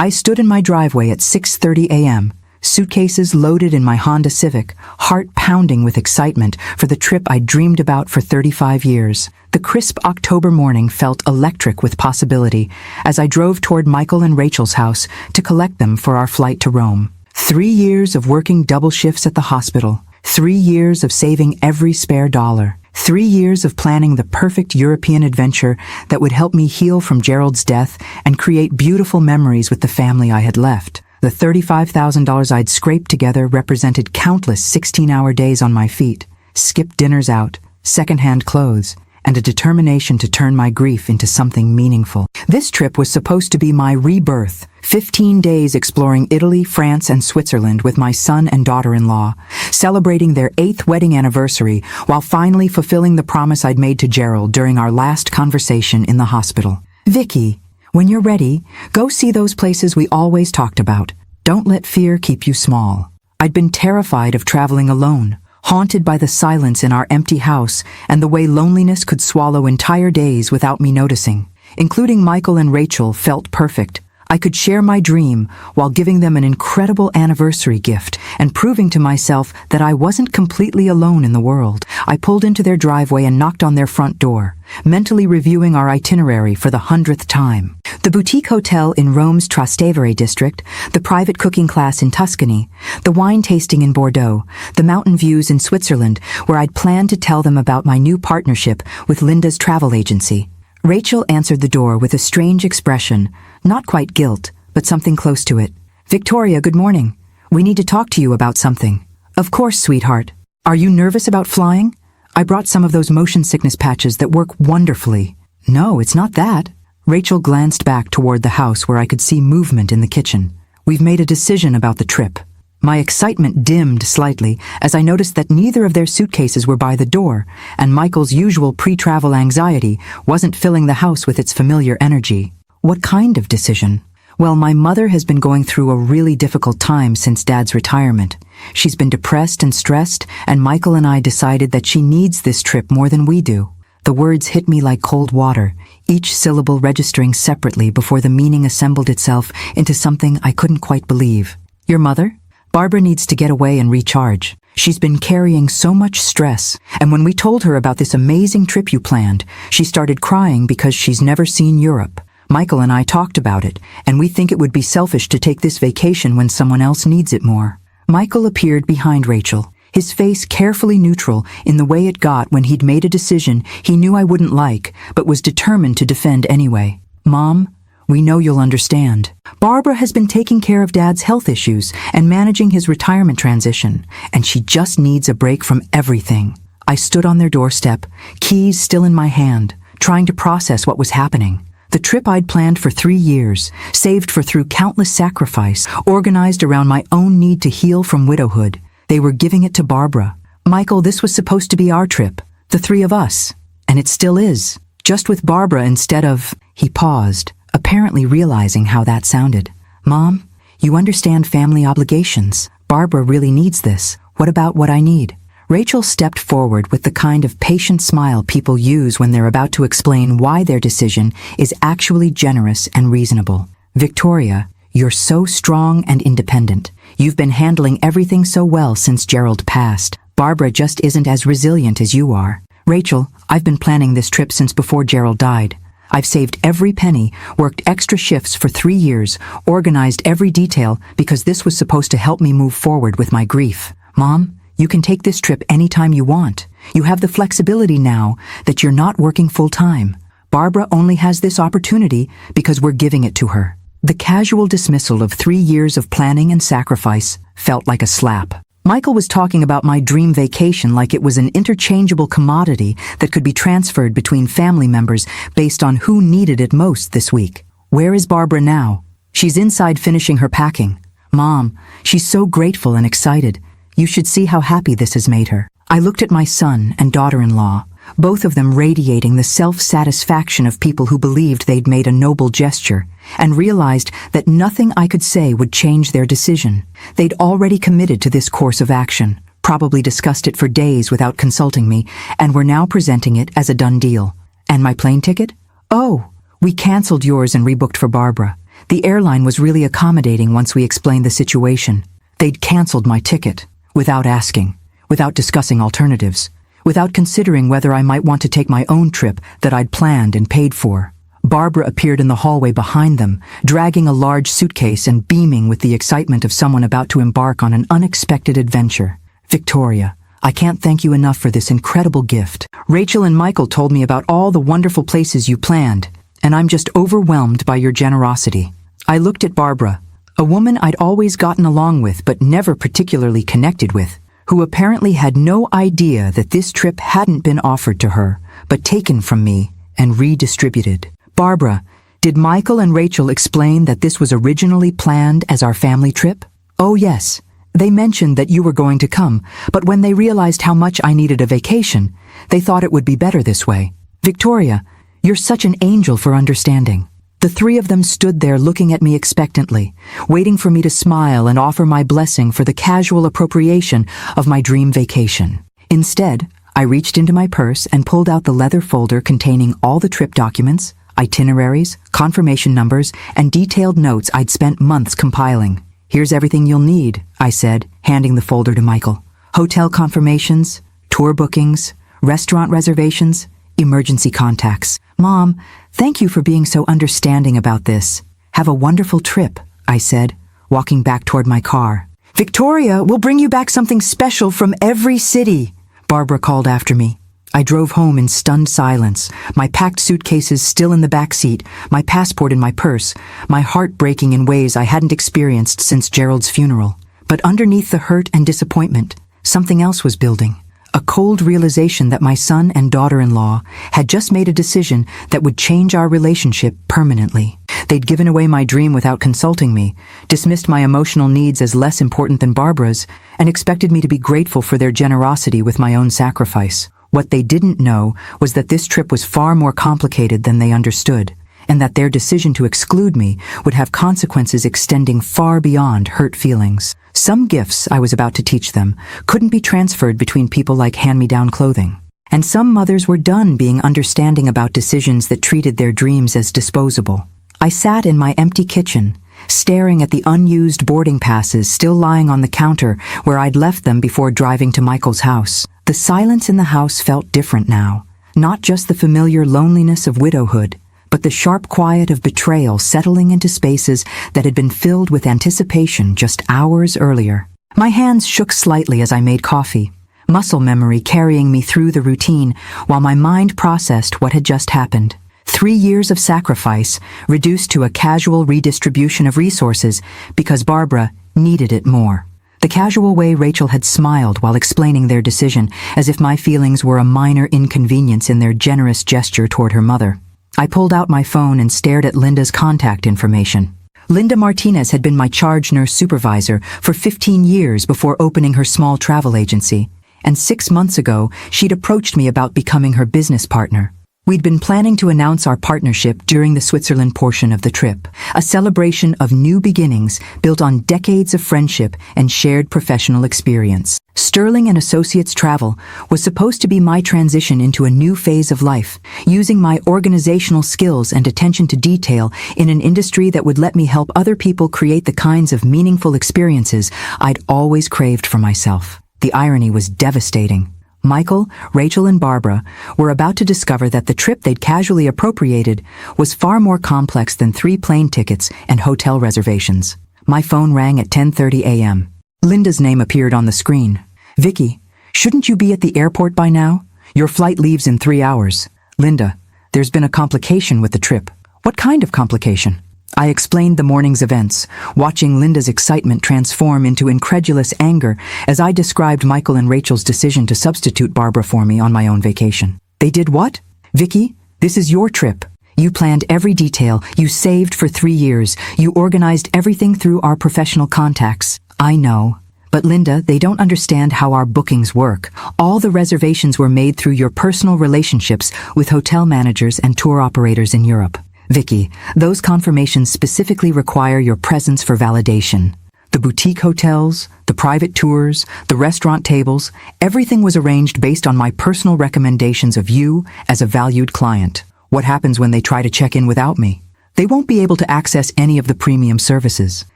I stood in my driveway at 6:30 a.m., suitcases loaded in my Honda Civic, heart pounding with excitement for the trip I dreamed about for 35 years. The crisp October morning felt electric with possibility as I drove toward Michael and Rachel's house to collect them for our flight to Rome. 3 years of working double shifts at the hospital, 3 years of saving every spare dollar, 3 years of planning the perfect European adventure that would help me heal from Gerald's death and create beautiful memories with the family I had left. The $35,000 I'd scraped together represented countless 16-hour days on my feet, skipped dinners out, second-hand clothes, and a determination to turn my grief into something meaningful. This trip was supposed to be my rebirth, 15 days exploring Italy, France, and Switzerland with my son and daughter-in-law, celebrating their 8th wedding anniversary while finally fulfilling the promise I'd made to Gerald during our last conversation in the hospital. Vicky, when you're ready, go see those places we always talked about. Don't let fear keep you small. I'd been terrified of traveling alone, haunted by the silence in our empty house and the way loneliness could swallow entire days without me noticing. Including Michael and Rachel felt perfect. I could share my dream while giving them an incredible anniversary gift and proving to myself that I wasn't completely alone in the world. I pulled into their driveway and knocked on their front door, mentally reviewing our itinerary for the 100th time. The boutique hotel in Rome's Trastevere district, the private cooking class in Tuscany, the wine tasting in Bordeaux, the mountain views in Switzerland, where I'd planned to tell them about my new partnership with Linda's travel agency. Rachel answered the door with a strange expression, not quite guilt, but something close to it. "Victoria, good morning. We need to talk to you about something." "Of course, sweetheart. Are you nervous about flying? I brought some of those motion sickness patches that work wonderfully." "No, it's not that." Rachel glanced back toward the house where I could see movement in the kitchen. "We've made a decision about the trip." My excitement dimmed slightly as I noticed that neither of their suitcases were by the door, and Michael's usual pre-travel anxiety wasn't filling the house with its familiar energy. "What kind of decision?" "Well, my mother has been going through a really difficult time since Dad's retirement. She's been depressed and stressed, and Michael and I decided that she needs this trip more than we do." The words hit me like cold water, each syllable registering separately before the meaning assembled itself into something I couldn't quite believe. "Your mother? Barbara needs to get away and recharge. She's been carrying so much stress, and when we told her about this amazing trip you planned, she started crying because she's never seen Europe. Michael and I talked about it, and we think it would be selfish to take this vacation when someone else needs it more." Michael appeared behind Rachel, his face carefully neutral in the way it got when he'd made a decision he knew I wouldn't like, but was determined to defend anyway. "Mom, we know you'll understand. Barbara has been taking care of Dad's health issues and managing his retirement transition, and she just needs a break from everything." I stood on their doorstep, keys still in my hand, trying to process what was happening. The trip I'd planned for 3 years, saved for through countless sacrifice, organized around my own need to heal from widowhood. They were giving it to Barbara. "Michael, this was supposed to be our trip, the 3 of us. And it still is. Just with Barbara instead of—" He paused, apparently realizing how that sounded. "Mom, you understand family obligations. Barbara really needs this. What about what I need?" Rachel stepped forward with the kind of patient smile people use when they're about to explain why their decision is actually generous and reasonable. "Victoria, you're so strong and independent. You've been handling everything so well since Gerald passed. Barbara just isn't as resilient as you are. Rachel, I've been planning this trip since before Gerald died. I've saved every penny, worked extra shifts for 3 years, organized every detail because this was supposed to help me move forward with my grief. Mom, you can take this trip anytime you want. You have the flexibility now that you're not working full-time. Barbara only has this opportunity because we're giving it to her." The casual dismissal of 3 years of planning and sacrifice felt like a slap. Michael was talking about my dream vacation like it was an interchangeable commodity that could be transferred between family members based on who needed it most this week. "Where is Barbara now?" "She's inside finishing her packing." "Mom, she's so grateful and excited. You should see how happy this has made her." I looked at my son and daughter-in-law, both of them radiating the self-satisfaction of people who believed they'd made a noble gesture, and realized that nothing I could say would change their decision. They'd already committed to this course of action, probably discussed it for days without consulting me, and were now presenting it as a done deal. "And my plane ticket?" "Oh, we canceled yours and rebooked for Barbara. The airline was really accommodating once we explained the situation. They'd canceled my ticket, without asking, without discussing alternatives, without considering whether I might want to take my own trip that I'd planned and paid for. Barbara appeared in the hallway behind them, dragging a large suitcase and beaming with the excitement of someone about to embark on an unexpected adventure. Victoria, I can't thank you enough for this incredible gift. Rachel and Michael told me about all the wonderful places you planned, and I'm just overwhelmed by your generosity. I looked at Barbara, a woman I'd always gotten along with but never particularly connected with, who apparently had no idea that this trip hadn't been offered to her, but taken from me and redistributed. Barbara, did Michael and Rachel explain that this was originally planned as our family trip? Oh yes, they mentioned that you were going to come, but when they realized how much I needed a vacation, they thought it would be better this way. Victoria, you're such an angel for understanding. The three of them stood there looking at me expectantly, waiting for me to smile and offer my blessing for the casual appropriation of my dream vacation. Instead, I reached into my purse and pulled out the leather folder containing all the trip documents, itineraries, confirmation numbers, and detailed notes I'd spent months compiling. Here's everything you'll need, I said, handing the folder to Michael. Hotel confirmations, tour bookings, restaurant reservations, emergency contacts. Mom, thank you for being so understanding about this. Have a wonderful trip, I said, walking back toward my car. Victoria, we'll bring you back something special from every city, Barbara called after me. I drove home in stunned silence, my packed suitcases still in the back seat, my passport in my purse, my heart breaking in ways I hadn't experienced since Gerald's funeral. But underneath the hurt and disappointment, something else was building. A cold realization that my son and daughter-in-law had just made a decision that would change our relationship permanently. They'd given away my dream without consulting me, dismissed my emotional needs as less important than Barbara's, and expected me to be grateful for their generosity with my own sacrifice. What they didn't know was that this trip was far more complicated than they understood, and that their decision to exclude me would have consequences extending far beyond hurt feelings. Some gifts I was about to teach them couldn't be transferred between people like hand-me-down clothing. And some mothers were done being understanding about decisions that treated their dreams as disposable. I sat in my empty kitchen, staring at the unused boarding passes still lying on the counter where I'd left them before driving to Michael's house. The silence in the house felt different now, not just the familiar loneliness of widowhood, but the sharp quiet of betrayal settling into spaces that had been filled with anticipation just hours earlier. My hands shook slightly as I made coffee, muscle memory carrying me through the routine while my mind processed what had just happened. 3 years of sacrifice reduced to a casual redistribution of resources because Barbara needed it more. The casual way Rachel had smiled while explaining their decision, as if my feelings were a minor inconvenience in their generous gesture toward her mother. I pulled out my phone and stared at Linda's contact information. Linda Martinez had been my charge nurse supervisor for 15 years before opening her small travel agency, and 6 months ago she'd approached me about becoming her business partner. We'd been planning to announce our partnership during the Switzerland portion of the trip, a celebration of new beginnings built on decades of friendship and shared professional experience. Sterling & Associates Travel was supposed to be my transition into a new phase of life, using my organizational skills and attention to detail in an industry that would let me help other people create the kinds of meaningful experiences I'd always craved for myself. The irony was devastating. Michael, Rachel, and Barbara were about to discover that the trip they'd casually appropriated was far more complex than 3 plane tickets and hotel reservations. My phone rang at 10:30 a.m. Linda's name appeared on the screen. "Vicky, shouldn't you be at the airport by now? Your flight leaves in 3 hours. Linda, there's been a complication with the trip." "What kind of complication?" I explained the morning's events, watching Linda's excitement transform into incredulous anger as I described Michael and Rachel's decision to substitute Barbara for me on my own vacation. "They did what? Vicky, this is your trip. You planned every detail, you saved for 3 years, you organized everything through our professional contacts." "I know. But Linda, they don't understand how our bookings work. All the reservations were made through your personal relationships with hotel managers and tour operators in Europe. Vicky, those confirmations specifically require your presence for validation. The boutique hotels, the private tours, the restaurant tables, everything was arranged based on my personal recommendations of you as a valued client. What happens when they try to check in without me? They won't be able to access any of the premium services.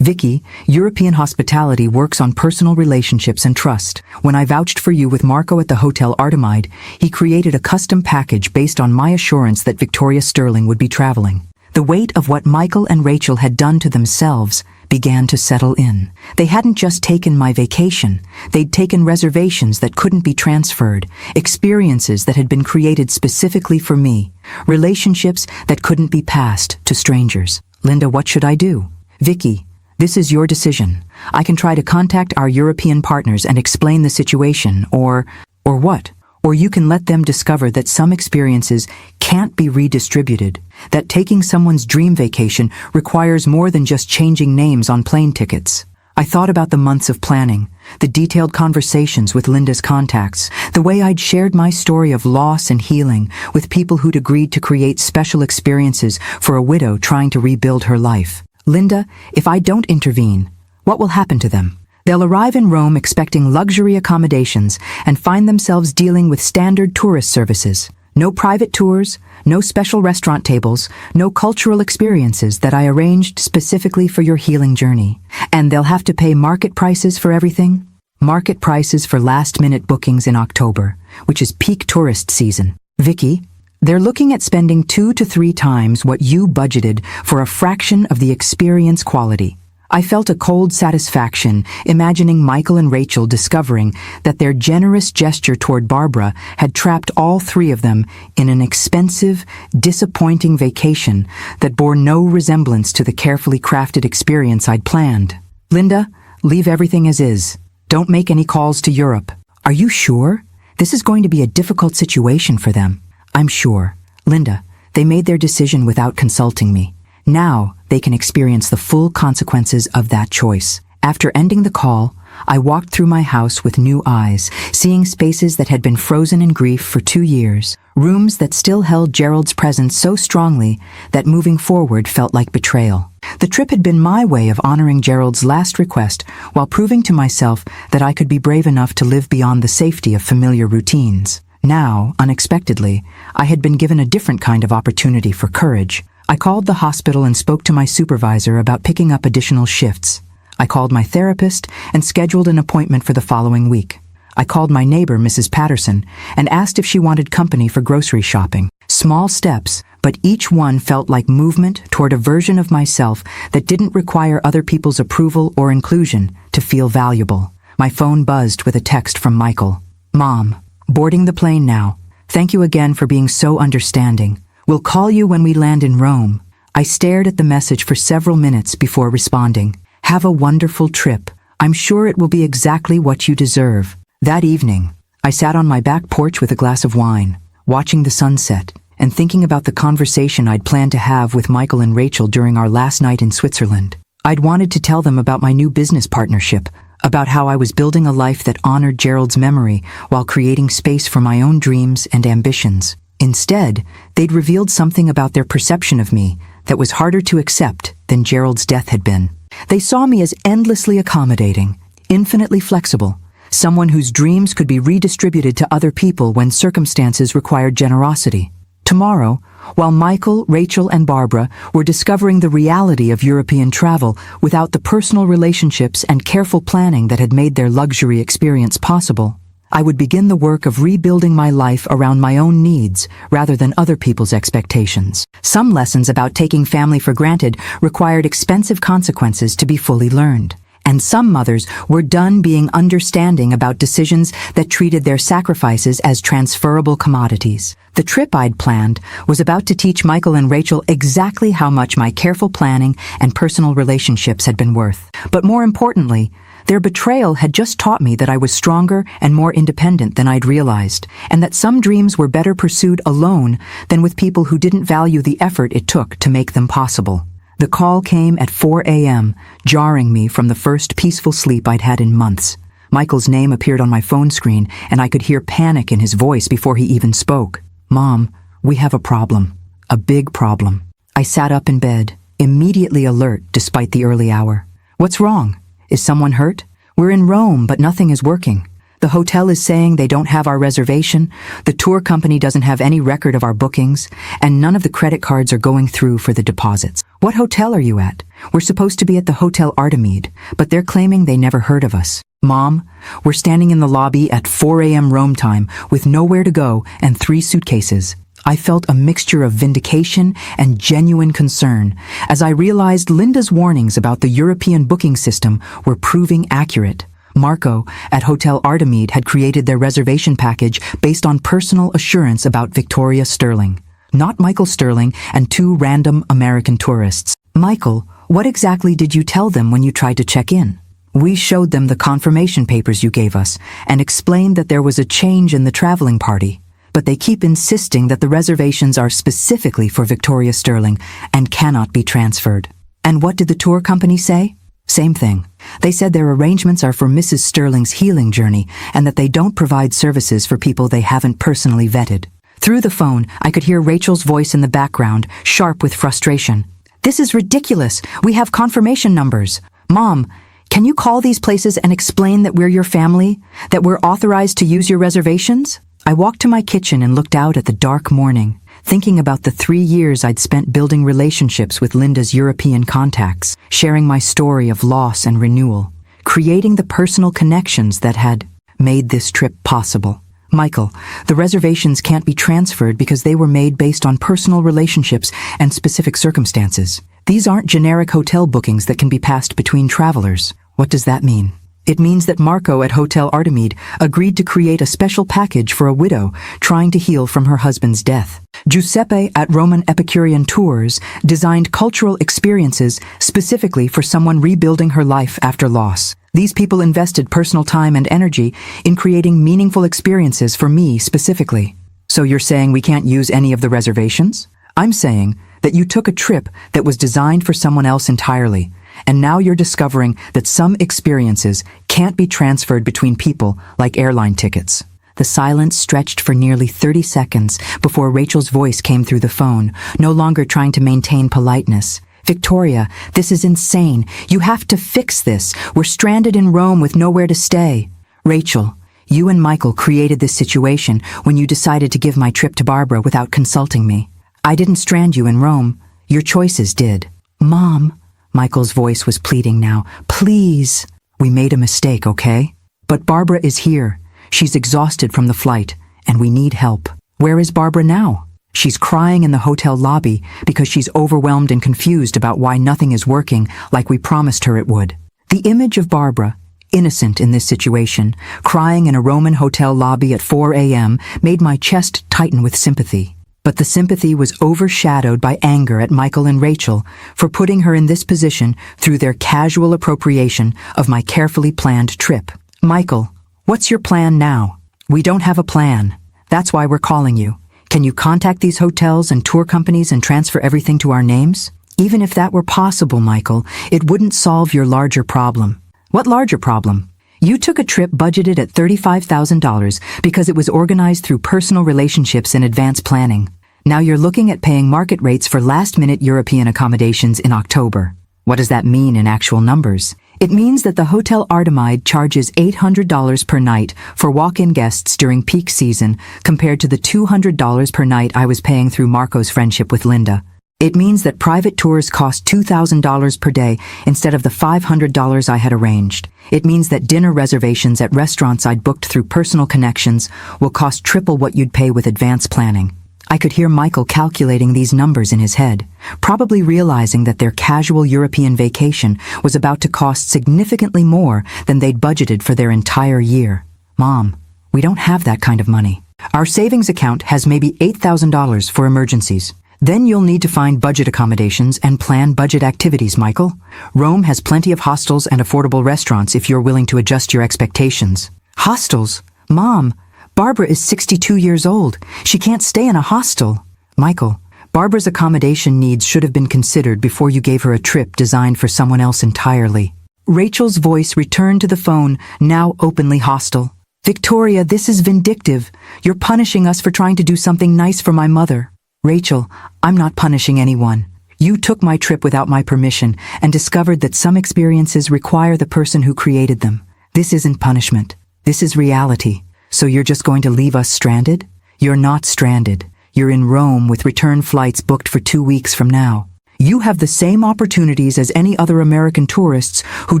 Vicky, European hospitality works on personal relationships and trust. When I vouched for you with Marco at the Hotel Artemide, he created a custom package based on my assurance that Victoria Sterling would be traveling. The weight of what Michael and Rachel had done to themselves began to settle in. They hadn't just taken my vacation, they'd taken reservations that couldn't be transferred, experiences that had been created specifically for me, relationships that couldn't be passed to strangers. Linda, what should I do? Vicky, this is your decision. I can try to contact our European partners and explain the situation, or what? Or you can let them discover that some experiences can't be redistributed, that taking someone's dream vacation requires more than just changing names on plane tickets. I thought about the months of planning, the detailed conversations with Linda's contacts, the way I'd shared my story of loss and healing with people who'd agreed to create special experiences for a widow trying to rebuild her life. Linda, if I don't intervene, what will happen to them? They'll arrive in Rome expecting luxury accommodations and find themselves dealing with standard tourist services. No private tours, no special restaurant tables, no cultural experiences that I arranged specifically for your healing journey. And they'll have to pay market prices for everything? Market prices for last-minute bookings in October, which is peak tourist season. Vicky, they're looking at spending 2 to 3 times what you budgeted for a fraction of the experience quality. I felt a cold satisfaction imagining Michael and Rachel discovering that their generous gesture toward Barbara had trapped all 3 of them in an expensive, disappointing vacation that bore no resemblance to the carefully crafted experience I'd planned. Linda, leave everything as is. Don't make any calls to Europe. Are you sure? This is going to be a difficult situation for them. I'm sure. Linda, they made their decision without consulting me. Now, they can experience the full consequences of that choice. After ending the call, I walked through my house with new eyes, seeing spaces that had been frozen in grief for 2 years, rooms that still held Gerald's presence so strongly that moving forward felt like betrayal. The trip had been my way of honoring Gerald's last request while proving to myself that I could be brave enough to live beyond the safety of familiar routines. Now, unexpectedly, I had been given a different kind of opportunity for courage. I called the hospital and spoke to my supervisor about picking up additional shifts. I called my therapist and scheduled an appointment for the following week. I called my neighbor, Mrs. Patterson, and asked if she wanted company for grocery shopping. Small steps, but each one felt like movement toward a version of myself that didn't require other people's approval or inclusion to feel valuable. My phone buzzed with a text from Michael. Mom, boarding the plane now. Thank you again for being so understanding. We'll call you when we land in Rome. I stared at the message for several minutes before responding. Have a wonderful trip. I'm sure it will be exactly what you deserve. That evening, I sat on my back porch with a glass of wine, watching the sunset, and thinking about the conversation I'd planned to have with Michael and Rachel during our last night in Switzerland. I'd wanted to tell them about my new business partnership, about how I was building a life that honored Gerald's memory while creating space for my own dreams and ambitions. Instead, they'd revealed something about their perception of me that was harder to accept than Gerald's death had been. They saw me as endlessly accommodating, infinitely flexible, someone whose dreams could be redistributed to other people when circumstances required generosity. Tomorrow, while Michael, Rachel, and Barbara were discovering the reality of European travel without the personal relationships and careful planning that had made their luxury experience possible, I would begin the work of rebuilding my life around my own needs rather than other people's expectations. Some lessons about taking family for granted required expensive consequences to be fully learned. And some mothers were done being understanding about decisions that treated their sacrifices as transferable commodities. The trip I'd planned was about to teach Michael and Rachel exactly how much my careful planning and personal relationships had been worth. But more importantly, their betrayal had just taught me that I was stronger and more independent than I'd realized, and that some dreams were better pursued alone than with people who didn't value the effort it took to make them possible. The call came at 4 a.m., jarring me from the first peaceful sleep I'd had in months. Michael's name appeared on my phone screen, and I could hear panic in his voice before he even spoke. Mom, we have a problem. A big problem. I sat up in bed, immediately alert despite the early hour. What's wrong? Is someone hurt? We're in Rome, but nothing is working. The hotel is saying they don't have our reservation, the tour company doesn't have any record of our bookings, and none of the credit cards are going through for the deposits. What hotel are you at? We're supposed to be at the Hotel Artemide, but they're claiming they never heard of us. Mom, we're standing in the lobby at 4 a.m. Rome time with nowhere to go and 3 suitcases. I felt a mixture of vindication and genuine concern as I realized Linda's warnings about the European booking system were proving accurate. Marco at Hotel Artemide had created their reservation package based on personal assurance about Victoria Sterling, not Michael Sterling and 2 random American tourists. Michael, what exactly did you tell them when you tried to check in? We showed them the confirmation papers you gave us and explained that there was a change in the traveling party. But they keep insisting that the reservations are specifically for Victoria Sterling and cannot be transferred. And what did the tour company say? Same thing. They said their arrangements are for Mrs. Sterling's healing journey and that they don't provide services for people they haven't personally vetted. Through the phone, I could hear Rachel's voice in the background, sharp with frustration. This is ridiculous. We have confirmation numbers. Mom, can you call these places and explain that we're your family, that we're authorized to use your reservations? I walked to my kitchen and looked out at the dark morning, thinking about the 3 years I'd spent building relationships with Linda's European contacts, sharing my story of loss and renewal, creating the personal connections that had made this trip possible. Michael, the reservations can't be transferred because they were made based on personal relationships and specific circumstances. These aren't generic hotel bookings that can be passed between travelers. What does that mean? It means that Marco at Hotel Artemide agreed to create a special package for a widow trying to heal from her husband's death. Giuseppe at Roman Epicurean Tours designed cultural experiences specifically for someone rebuilding her life after loss. These people invested personal time and energy in creating meaningful experiences for me specifically. So you're saying we can't use any of the reservations? I'm saying that you took a trip that was designed for someone else entirely, and now you're discovering that some experiences can't be transferred between people like airline tickets. The silence stretched for nearly 30 seconds before Rachel's voice came through the phone, no longer trying to maintain politeness. Victoria, this is insane. You have to fix this. We're stranded in Rome with nowhere to stay. Rachel, you and Michael created this situation when you decided to give my trip to Barbara without consulting me. I didn't strand you in Rome. Your choices did. Mom, Michael's voice was pleading now. Please. We made a mistake, okay? But Barbara is here. She's exhausted from the flight, and we need help. Where is Barbara now? She's crying in the hotel lobby because she's overwhelmed and confused about why nothing is working like we promised her it would. The image of Barbara, innocent in this situation, crying in a Roman hotel lobby at 4 a.m. made my chest tighten with sympathy. But the sympathy was overshadowed by anger at Michael and Rachel for putting her in this position through their casual appropriation of my carefully planned trip. Michael, what's your plan now? We don't have a plan. That's why we're calling you. Can you contact these hotels and tour companies and transfer everything to our names? Even if that were possible, Michael, it wouldn't solve your larger problem. What larger problem? You took a trip budgeted at $35,000 because it was organized through personal relationships and advanced planning. Now you're looking at paying market rates for last-minute European accommodations in October. What does that mean in actual numbers? It means that the Hotel Artemide charges $800 per night for walk-in guests during peak season compared to the $200 per night I was paying through Marco's friendship with Linda. It means that private tours cost $2,000 per day instead of the $500 I had arranged. It means that dinner reservations at restaurants I'd booked through personal connections will cost triple what you'd pay with advance planning. I could hear Michael calculating these numbers in his head, probably realizing that their casual European vacation was about to cost significantly more than they'd budgeted for their entire year. Mom, we don't have that kind of money. Our savings account has maybe $8,000 for emergencies. Then you'll need to find budget accommodations and plan budget activities, Michael. Rome has plenty of hostels and affordable restaurants if you're willing to adjust your expectations. Hostels? Mom, Barbara is 62 years old. She can't stay in a hostel. Michael, Barbara's accommodation needs should have been considered before you gave her a trip designed for someone else entirely. Rachel's voice returned to the phone, now openly hostile. Victoria, this is vindictive. You're punishing us for trying to do something nice for my mother. Rachel, I'm not punishing anyone. You took my trip without my permission and discovered that some experiences require the person who created them. This isn't punishment. This is reality. So you're just going to leave us stranded? You're not stranded. You're in Rome with return flights booked for 2 weeks from now. You have the same opportunities as any other American tourists who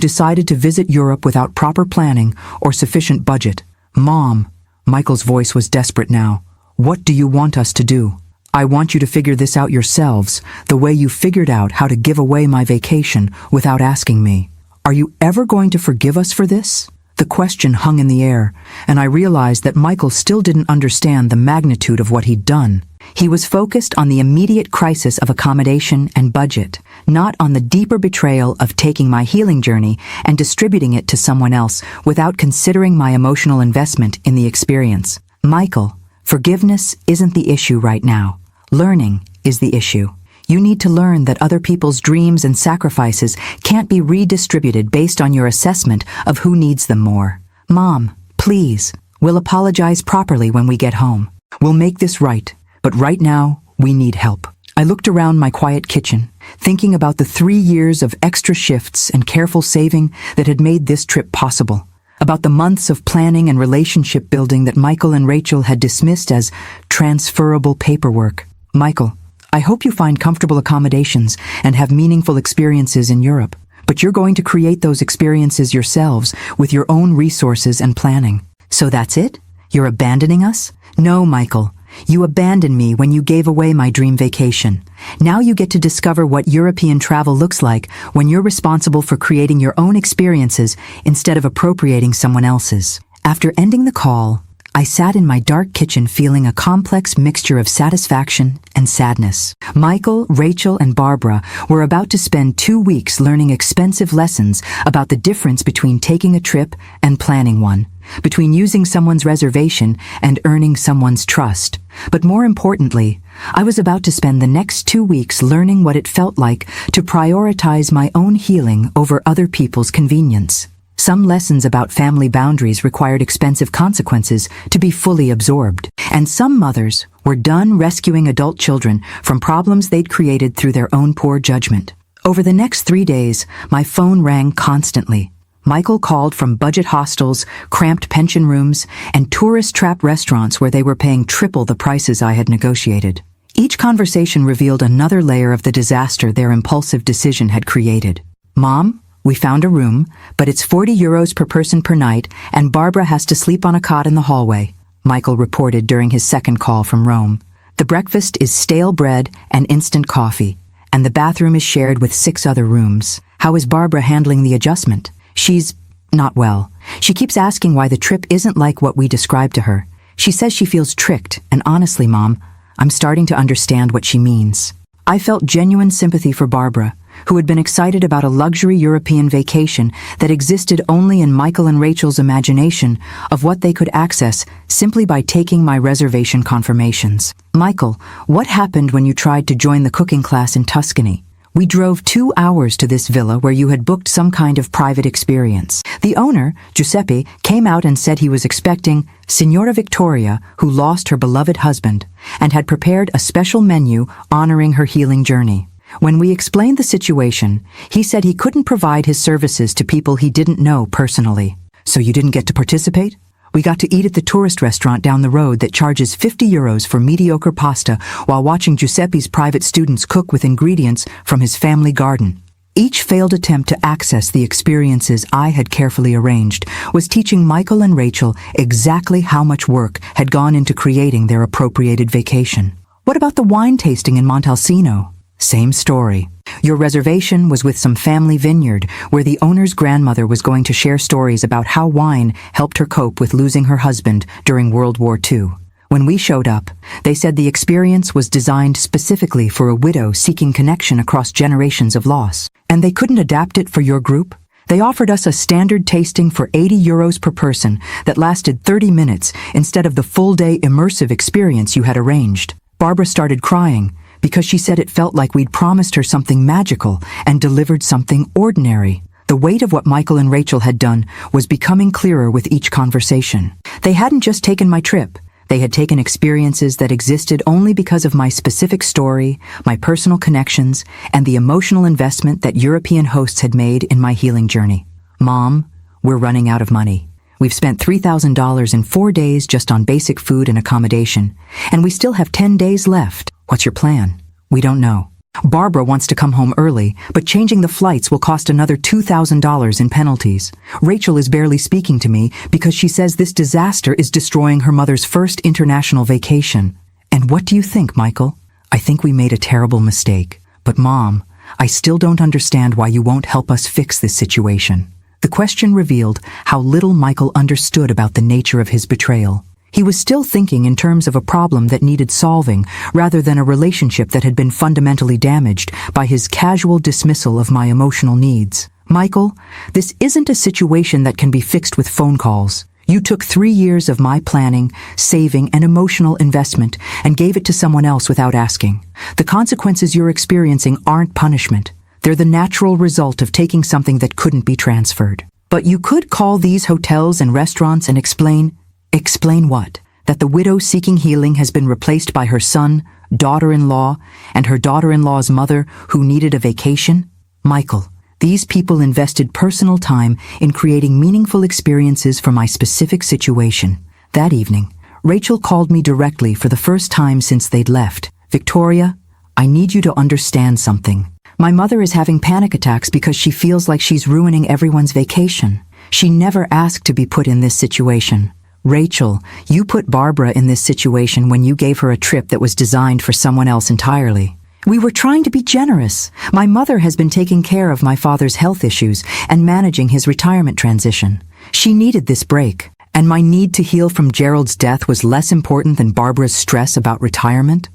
decided to visit Europe without proper planning or sufficient budget. Mom, Michael's voice was desperate now. What do you want us to do? I want you to figure this out yourselves, the way you figured out how to give away my vacation without asking me. Are you ever going to forgive us for this? The question hung in the air, and I realized that Michael still didn't understand the magnitude of what he'd done. He was focused on the immediate crisis of accommodation and budget, not on the deeper betrayal of taking my healing journey and distributing it to someone else without considering my emotional investment in the experience. Michael, forgiveness isn't the issue right now. Learning is the issue. You need to learn that other people's dreams and sacrifices can't be redistributed based on your assessment of who needs them more. Mom, please, we'll apologize properly when we get home. We'll make this right, but right now, we need help. I looked around my quiet kitchen, thinking about the 3 years of extra shifts and careful saving that had made this trip possible, about the months of planning and relationship building that Michael and Rachel had dismissed as transferable paperwork. Michael, I hope you find comfortable accommodations and have meaningful experiences in Europe, but you're going to create those experiences yourselves with your own resources and planning. So that's it? You're abandoning us? No, Michael. You abandoned me when you gave away my dream vacation. Now you get to discover what European travel looks like when you're responsible for creating your own experiences instead of appropriating someone else's. After ending the call, I sat in my dark kitchen feeling a complex mixture of satisfaction and sadness. Michael, Rachel, and Barbara were about to spend 2 weeks learning expensive lessons about the difference between taking a trip and planning one, between using someone's reservation and earning someone's trust. But more importantly, I was about to spend the next 2 weeks learning what it felt like to prioritize my own healing over other people's convenience. Some lessons about family boundaries required expensive consequences to be fully absorbed, and some mothers were done rescuing adult children from problems they'd created through their own poor judgment. Over the next 3 days, my phone rang constantly. Michael called from budget hostels, cramped pension rooms, and tourist-trap restaurants where they were paying triple the prices I had negotiated. Each conversation revealed another layer of the disaster their impulsive decision had created. Mom, we found a room, but it's €40 per person per night, and Barbara has to sleep on a cot in the hallway, Michael reported during his second call from Rome. The breakfast is stale bread and instant coffee, and the bathroom is shared with 6 other rooms. How is Barbara handling the adjustment? She's not well. She keeps asking why the trip isn't like what we described to her. She says she feels tricked, and honestly, Mom, I'm starting to understand what she means. I felt genuine sympathy for Barbara, who had been excited about a luxury European vacation that existed only in Michael and Rachel's imagination of what they could access simply by taking my reservation confirmations. Michael, what happened when you tried to join the cooking class in Tuscany? We drove 2 hours to this villa where you had booked some kind of private experience. The owner, Giuseppe, came out and said he was expecting Signora Victoria, who lost her beloved husband, and had prepared a special menu honoring her healing journey. When we explained the situation, he said he couldn't provide his services to people he didn't know personally. So you didn't get to participate? We got to eat at the tourist restaurant down the road that charges €50 for mediocre pasta while watching Giuseppe's private students cook with ingredients from his family garden. Each failed attempt to access the experiences I had carefully arranged was teaching Michael and Rachel exactly how much work had gone into creating their appropriated vacation. What about the wine tasting in Montalcino? Same story. Your reservation was with some family vineyard where the owner's grandmother was going to share stories about how wine helped her cope with losing her husband during World War II. When we showed up, they said the experience was designed specifically for a widow seeking connection across generations of loss. And they couldn't adapt it for your group? They offered us a standard tasting for €80 per person that lasted 30 minutes instead of the full-day immersive experience you had arranged. Barbara started crying, because she said it felt like we'd promised her something magical and delivered something ordinary. The weight of what Michael and Rachel had done was becoming clearer with each conversation. They hadn't just taken my trip. They had taken experiences that existed only because of my specific story, my personal connections, and the emotional investment that European hosts had made in my healing journey. Mom, we're running out of money. We've spent $3,000 in 4 days just on basic food and accommodation, and we still have 10 days left. What's your plan? We don't know. Barbara wants to come home early, but changing the flights will cost another $2,000 in penalties. Rachel is barely speaking to me because she says this disaster is destroying her mother's first international vacation. And what do you think, Michael? I think we made a terrible mistake. But Mom, I still don't understand why you won't help us fix this situation. The question revealed how little Michael understood about the nature of his betrayal. He was still thinking in terms of a problem that needed solving rather than a relationship that had been fundamentally damaged by his casual dismissal of my emotional needs. Michael, this isn't a situation that can be fixed with phone calls. You took 3 years of my planning, saving, and emotional investment and gave it to someone else without asking. The consequences you're experiencing aren't punishment. They're the natural result of taking something that couldn't be transferred. But you could call these hotels and restaurants and explain. Explain what? That the widow seeking healing has been replaced by her son, daughter-in-law, and her daughter-in-law's mother who needed a vacation? Michael, these people invested personal time in creating meaningful experiences for my specific situation. That evening, Rachel called me directly for the first time since they'd left. Victoria, I need you to understand something. My mother is having panic attacks because she feels like she's ruining everyone's vacation. She never asked to be put in this situation. Rachel, you put Barbara in this situation when you gave her a trip that was designed for someone else entirely. We were trying to be generous. My mother has been taking care of my father's health issues and managing his retirement transition. She needed this break, and my need to heal from Gerald's death was less important than Barbara's stress about retirement?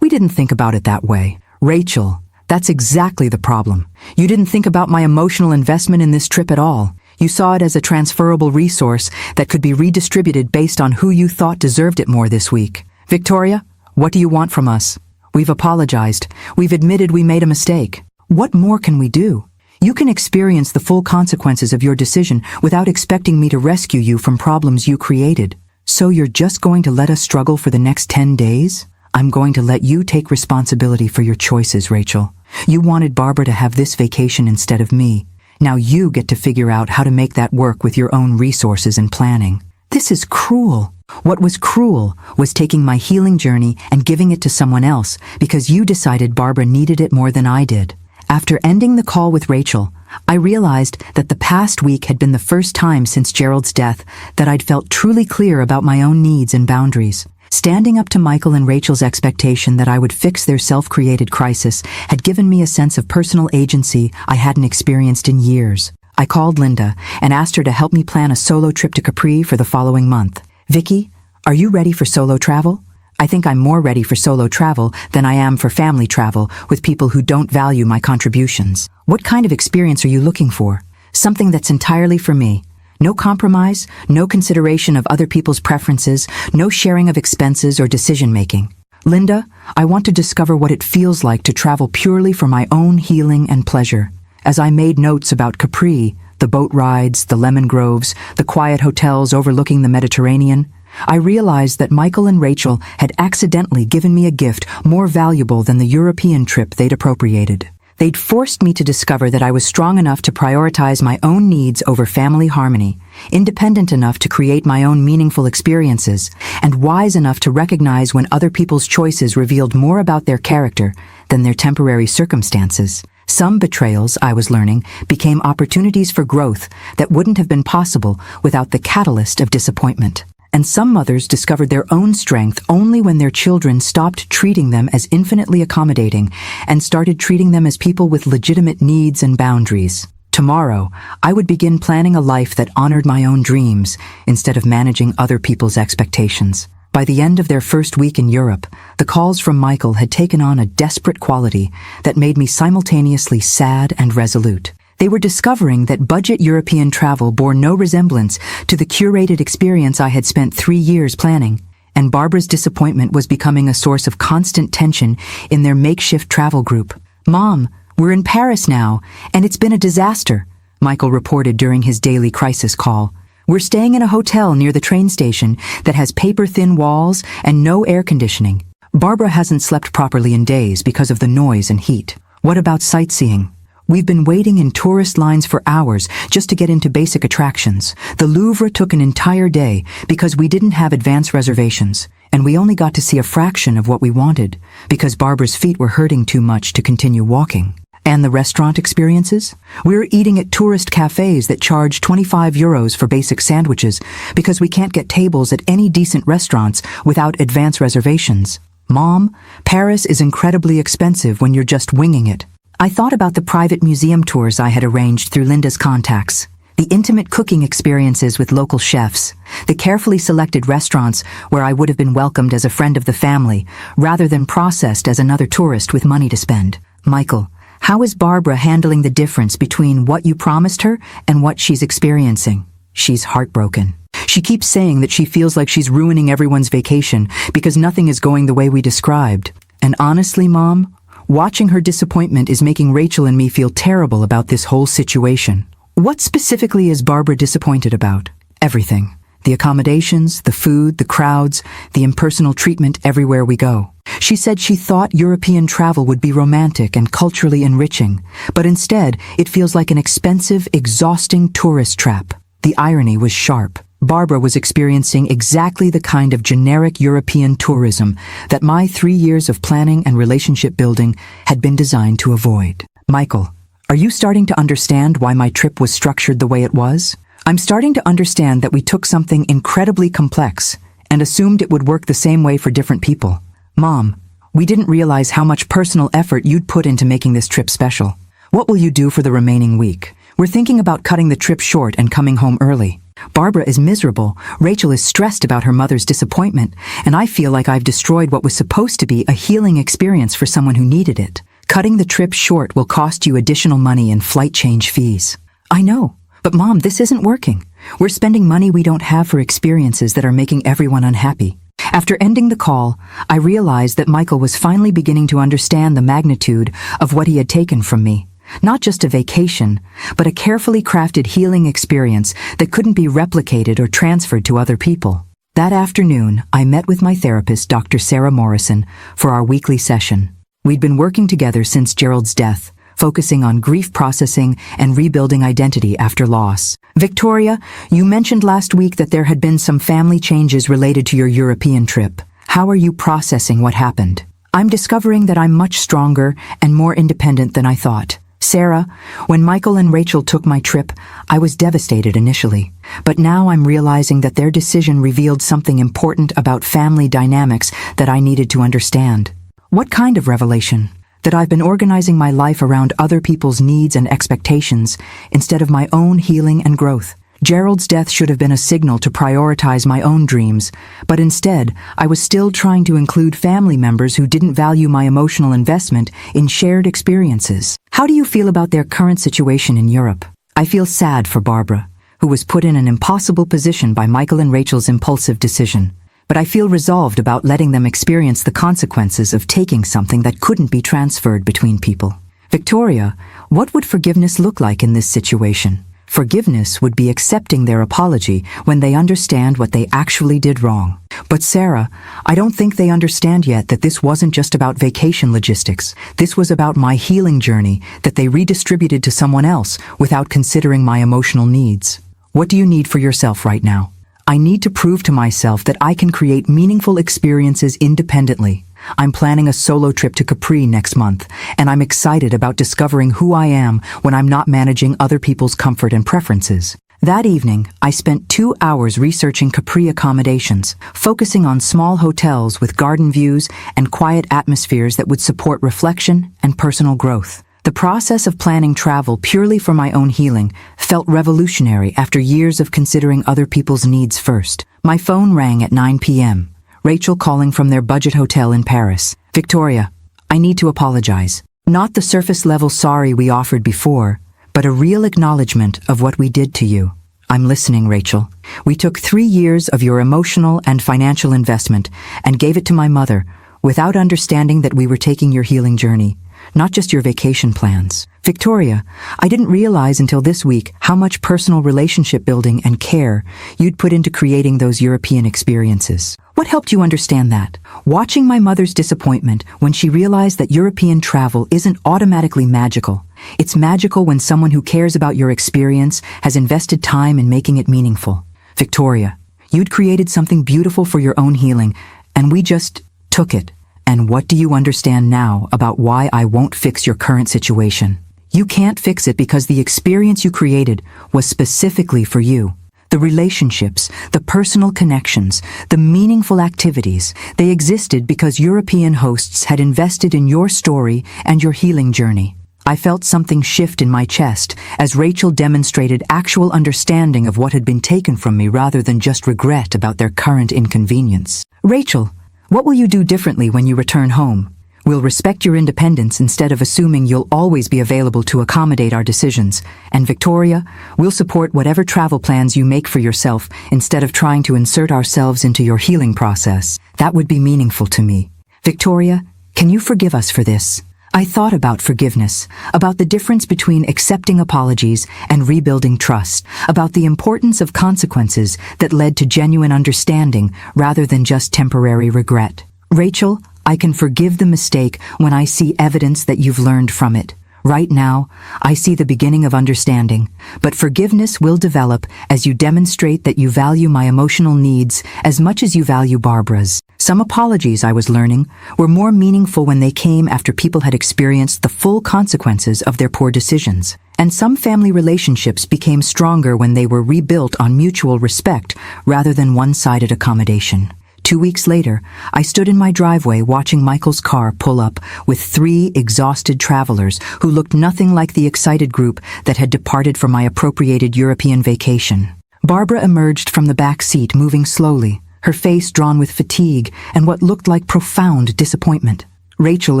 We didn't think about it that way. Rachel, that's exactly the problem. You didn't think about my emotional investment in this trip at all. You saw it as a transferable resource that could be redistributed based on who you thought deserved it more this week. Victoria, what do you want from us? We've apologized. We've admitted we made a mistake. What more can we do? You can experience the full consequences of your decision without expecting me to rescue you from problems you created. So you're just going to let us struggle for the next 10 days? I'm going to let you take responsibility for your choices, Rachel. You wanted Barbara to have this vacation instead of me. Now you get to figure out how to make that work with your own resources and planning. This is cruel. What was cruel was taking my healing journey and giving it to someone else because you decided Barbara needed it more than I did. After ending the call with Rachel, I realized that the past week had been the first time since Gerald's death that I'd felt truly clear about my own needs and boundaries. Standing up to Michael and Rachel's expectation that I would fix their self-created crisis had given me a sense of personal agency I hadn't experienced in years. I called Linda and asked her to help me plan a solo trip to Capri for the following month. Vicky, are you ready for solo travel? I think I'm more ready for solo travel than I am for family travel with people who don't value my contributions. What kind of experience are you looking for? Something that's entirely for me. No compromise, no consideration of other people's preferences, no sharing of expenses or decision-making. Linda, I want to discover what it feels like to travel purely for my own healing and pleasure. As I made notes about Capri, the boat rides, the lemon groves, the quiet hotels overlooking the Mediterranean, I realized that Michael and Rachel had accidentally given me a gift more valuable than the European trip they'd appropriated. They'd forced me to discover that I was strong enough to prioritize my own needs over family harmony, independent enough to create my own meaningful experiences, and wise enough to recognize when other people's choices revealed more about their character than their temporary circumstances. Some betrayals, I was learning, became opportunities for growth that wouldn't have been possible without the catalyst of disappointment. And some mothers discovered their own strength only when their children stopped treating them as infinitely accommodating and started treating them as people with legitimate needs and boundaries. Tomorrow, I would begin planning a life that honored my own dreams instead of managing other people's expectations. By the end of their first week in Europe, the calls from Michael had taken on a desperate quality that made me simultaneously sad and resolute. They were discovering that budget European travel bore no resemblance to the curated experience I had spent 3 years planning, and Barbara's disappointment was becoming a source of constant tension in their makeshift travel group. "Mom, we're in Paris now, and it's been a disaster," Michael reported during his daily crisis call. "We're staying in a hotel near the train station that has paper-thin walls and no air conditioning. Barbara hasn't slept properly in days because of the noise and heat. What about sightseeing? We've been waiting in tourist lines for hours just to get into basic attractions. The Louvre took an entire day because we didn't have advance reservations, and we only got to see a fraction of what we wanted because Barbara's feet were hurting too much to continue walking. And the restaurant experiences? We're eating at tourist cafes that charge 25 euros for basic sandwiches because we can't get tables at any decent restaurants without advance reservations. Mom, Paris is incredibly expensive when you're just winging it. I thought about the private museum tours I had arranged through Linda's contacts, the intimate cooking experiences with local chefs, the carefully selected restaurants where I would have been welcomed as a friend of the family rather than processed as another tourist with money to spend. Michael, how is Barbara handling the difference between what you promised her and what she's experiencing? She's heartbroken. She keeps saying that she feels like she's ruining everyone's vacation because nothing is going the way we described. And honestly, Mom, watching her disappointment is making Rachel and me feel terrible about this whole situation. What specifically is Barbara disappointed about? Everything. The accommodations, the food, the crowds, the impersonal treatment everywhere we go. She said she thought European travel would be romantic and culturally enriching, but instead it feels like an expensive, exhausting tourist trap. The irony was sharp. Barbara was experiencing exactly the kind of generic European tourism that my 3 years of planning and relationship building had been designed to avoid. Michael, are you starting to understand why my trip was structured the way it was? I'm starting to understand that we took something incredibly complex and assumed it would work the same way for different people. Mom, we didn't realize how much personal effort you'd put into making this trip special. What will you do for the remaining week? We're thinking about cutting the trip short and coming home early. Barbara is miserable, Rachel is stressed about her mother's disappointment, and I feel like I've destroyed what was supposed to be a healing experience for someone who needed it. Cutting the trip short will cost you additional money in flight change fees. I know, but Mom, this isn't working. We're spending money we don't have for experiences that are making everyone unhappy. After ending the call, I realized that Michael was finally beginning to understand the magnitude of what he had taken from me. Not just a vacation, but a carefully crafted healing experience that couldn't be replicated or transferred to other people. That afternoon, I met with my therapist, Dr. Sarah Morrison, for our weekly session. We'd been working together since Gerald's death, focusing on grief processing and rebuilding identity after loss. Victoria, you mentioned last week that there had been some family changes related to your European trip. How are you processing what happened? I'm discovering that I'm much stronger and more independent than I thought. Sarah, when Michael and Rachel took my trip, I was devastated initially. But now I'm realizing that their decision revealed something important about family dynamics that I needed to understand. What kind of revelation? That I've been organizing my life around other people's needs and expectations instead of my own healing and growth. Gerald's death should have been a signal to prioritize my own dreams, but instead, I was still trying to include family members who didn't value my emotional investment in shared experiences. How do you feel about their current situation in Europe? I feel sad for Barbara, who was put in an impossible position by Michael and Rachel's impulsive decision. But I feel resolved about letting them experience the consequences of taking something that couldn't be transferred between people. Victoria, what would forgiveness look like in this situation? Forgiveness would be accepting their apology when they understand what they actually did wrong. But Sarah, I don't think they understand yet that this wasn't just about vacation logistics. This was about my healing journey that they redistributed to someone else without considering my emotional needs. What do you need for yourself right now? I need to prove to myself that I can create meaningful experiences independently. I'm planning a solo trip to Capri next month, and I'm excited about discovering who I am when I'm not managing other people's comfort and preferences. That evening, I spent 2 hours researching Capri accommodations, focusing on small hotels with garden views and quiet atmospheres that would support reflection and personal growth. The process of planning travel purely for my own healing felt revolutionary after years of considering other people's needs first. My phone rang at 9 p.m. Rachel calling from their budget hotel in Paris. Victoria, I need to apologize. Not the surface-level sorry we offered before, but a real acknowledgement of what we did to you. I'm listening, Rachel. We took 3 years of your emotional and financial investment and gave it to my mother without understanding that we were taking your healing journey, not just your vacation plans. Victoria, I didn't realize until this week how much personal relationship building and care you'd put into creating those European experiences. What helped you understand that? Watching my mother's disappointment when she realized that European travel isn't automatically magical It's magical when someone who cares about your experience has invested time in making it meaningful. Victoria, you'd created something beautiful for your own healing, and we just took it. And what do you understand now about why I won't fix your current situation? You can't fix it because the experience you created was specifically for you. The relationships, the personal connections, the meaningful activities, they existed because European hosts had invested in your story and your healing journey. I felt something shift in my chest as Rachel demonstrated actual understanding of what had been taken from me rather than just regret about their current inconvenience. Rachel, what will you do differently when you return home? We'll respect your independence instead of assuming you'll always be available to accommodate our decisions. And Victoria, we'll support whatever travel plans you make for yourself instead of trying to insert ourselves into your healing process. That would be meaningful to me. Victoria, can you forgive us for this? I thought about forgiveness, about the difference between accepting apologies and rebuilding trust, about the importance of consequences that led to genuine understanding rather than just temporary regret. Rachel, I can forgive the mistake when I see evidence that you've learned from it. Right now, I see the beginning of understanding, but forgiveness will develop as you demonstrate that you value my emotional needs as much as you value Barbara's. Some apologies, I was learning, were more meaningful when they came after people had experienced the full consequences of their poor decisions. And some family relationships became stronger when they were rebuilt on mutual respect rather than one-sided accommodation. 2 weeks later, I stood in my driveway watching Michael's car pull up with 3 exhausted travelers who looked nothing like the excited group that had departed for my appropriated European vacation. Barbara emerged from the back seat, moving slowly, her face drawn with fatigue and what looked like profound disappointment. Rachel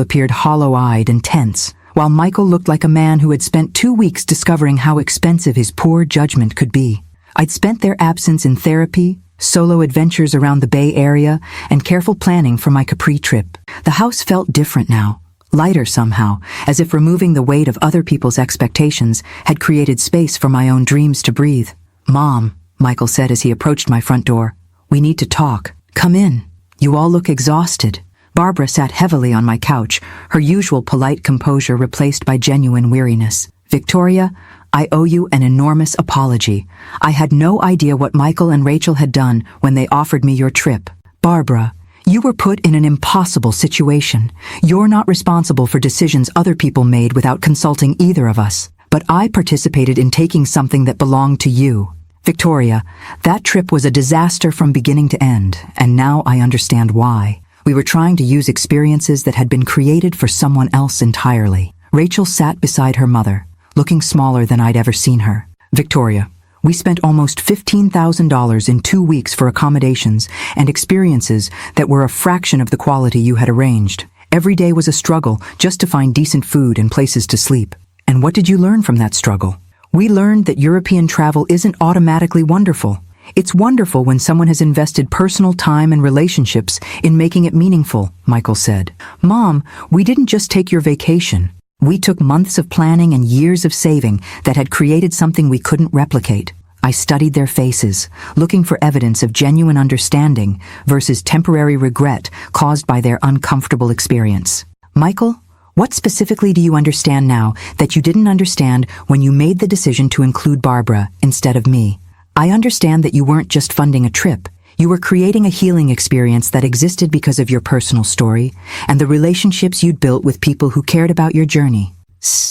appeared hollow-eyed and tense, while Michael looked like a man who had spent 2 weeks discovering how expensive his poor judgment could be. I'd spent their absence in therapy, solo adventures around the Bay Area, and careful planning for my Capri trip. The house felt different now, lighter somehow, as if removing the weight of other people's expectations had created space for my own dreams to breathe. "Mom," Michael said as he approached my front door, "we need to talk. Come in. You all look exhausted." Barbara sat heavily on my couch, her usual polite composure replaced by genuine weariness. "Victoria, I owe you an enormous apology. I had no idea what Michael and Rachel had done when they offered me your trip. Barbara, you were put in an impossible situation. You're not responsible for decisions other people made without consulting either of us. But I participated in taking something that belonged to you. Victoria, that trip was a disaster from beginning to end, and now I understand why. We were trying to use experiences that had been created for someone else entirely." Rachel sat beside her mother, looking smaller than I'd ever seen her. "Victoria, we spent almost $15,000 in 2 weeks for accommodations and experiences that were a fraction of the quality you had arranged. Every day was a struggle just to find decent food and places to sleep. And what did you learn from that struggle? We learned that European travel isn't automatically wonderful. It's wonderful when someone has invested personal time and relationships in making it meaningful," Michael said. "Mom, we didn't just take your vacation. We took months of planning and years of saving that had created something we couldn't replicate." I studied their faces, looking for evidence of genuine understanding versus temporary regret caused by their uncomfortable experience. "Michael, what specifically do you understand now that you didn't understand when you made the decision to include Barbara instead of me? I understand that you weren't just funding a trip. You were creating a healing experience that existed because of your personal story and the relationships you'd built with people who cared about your journey.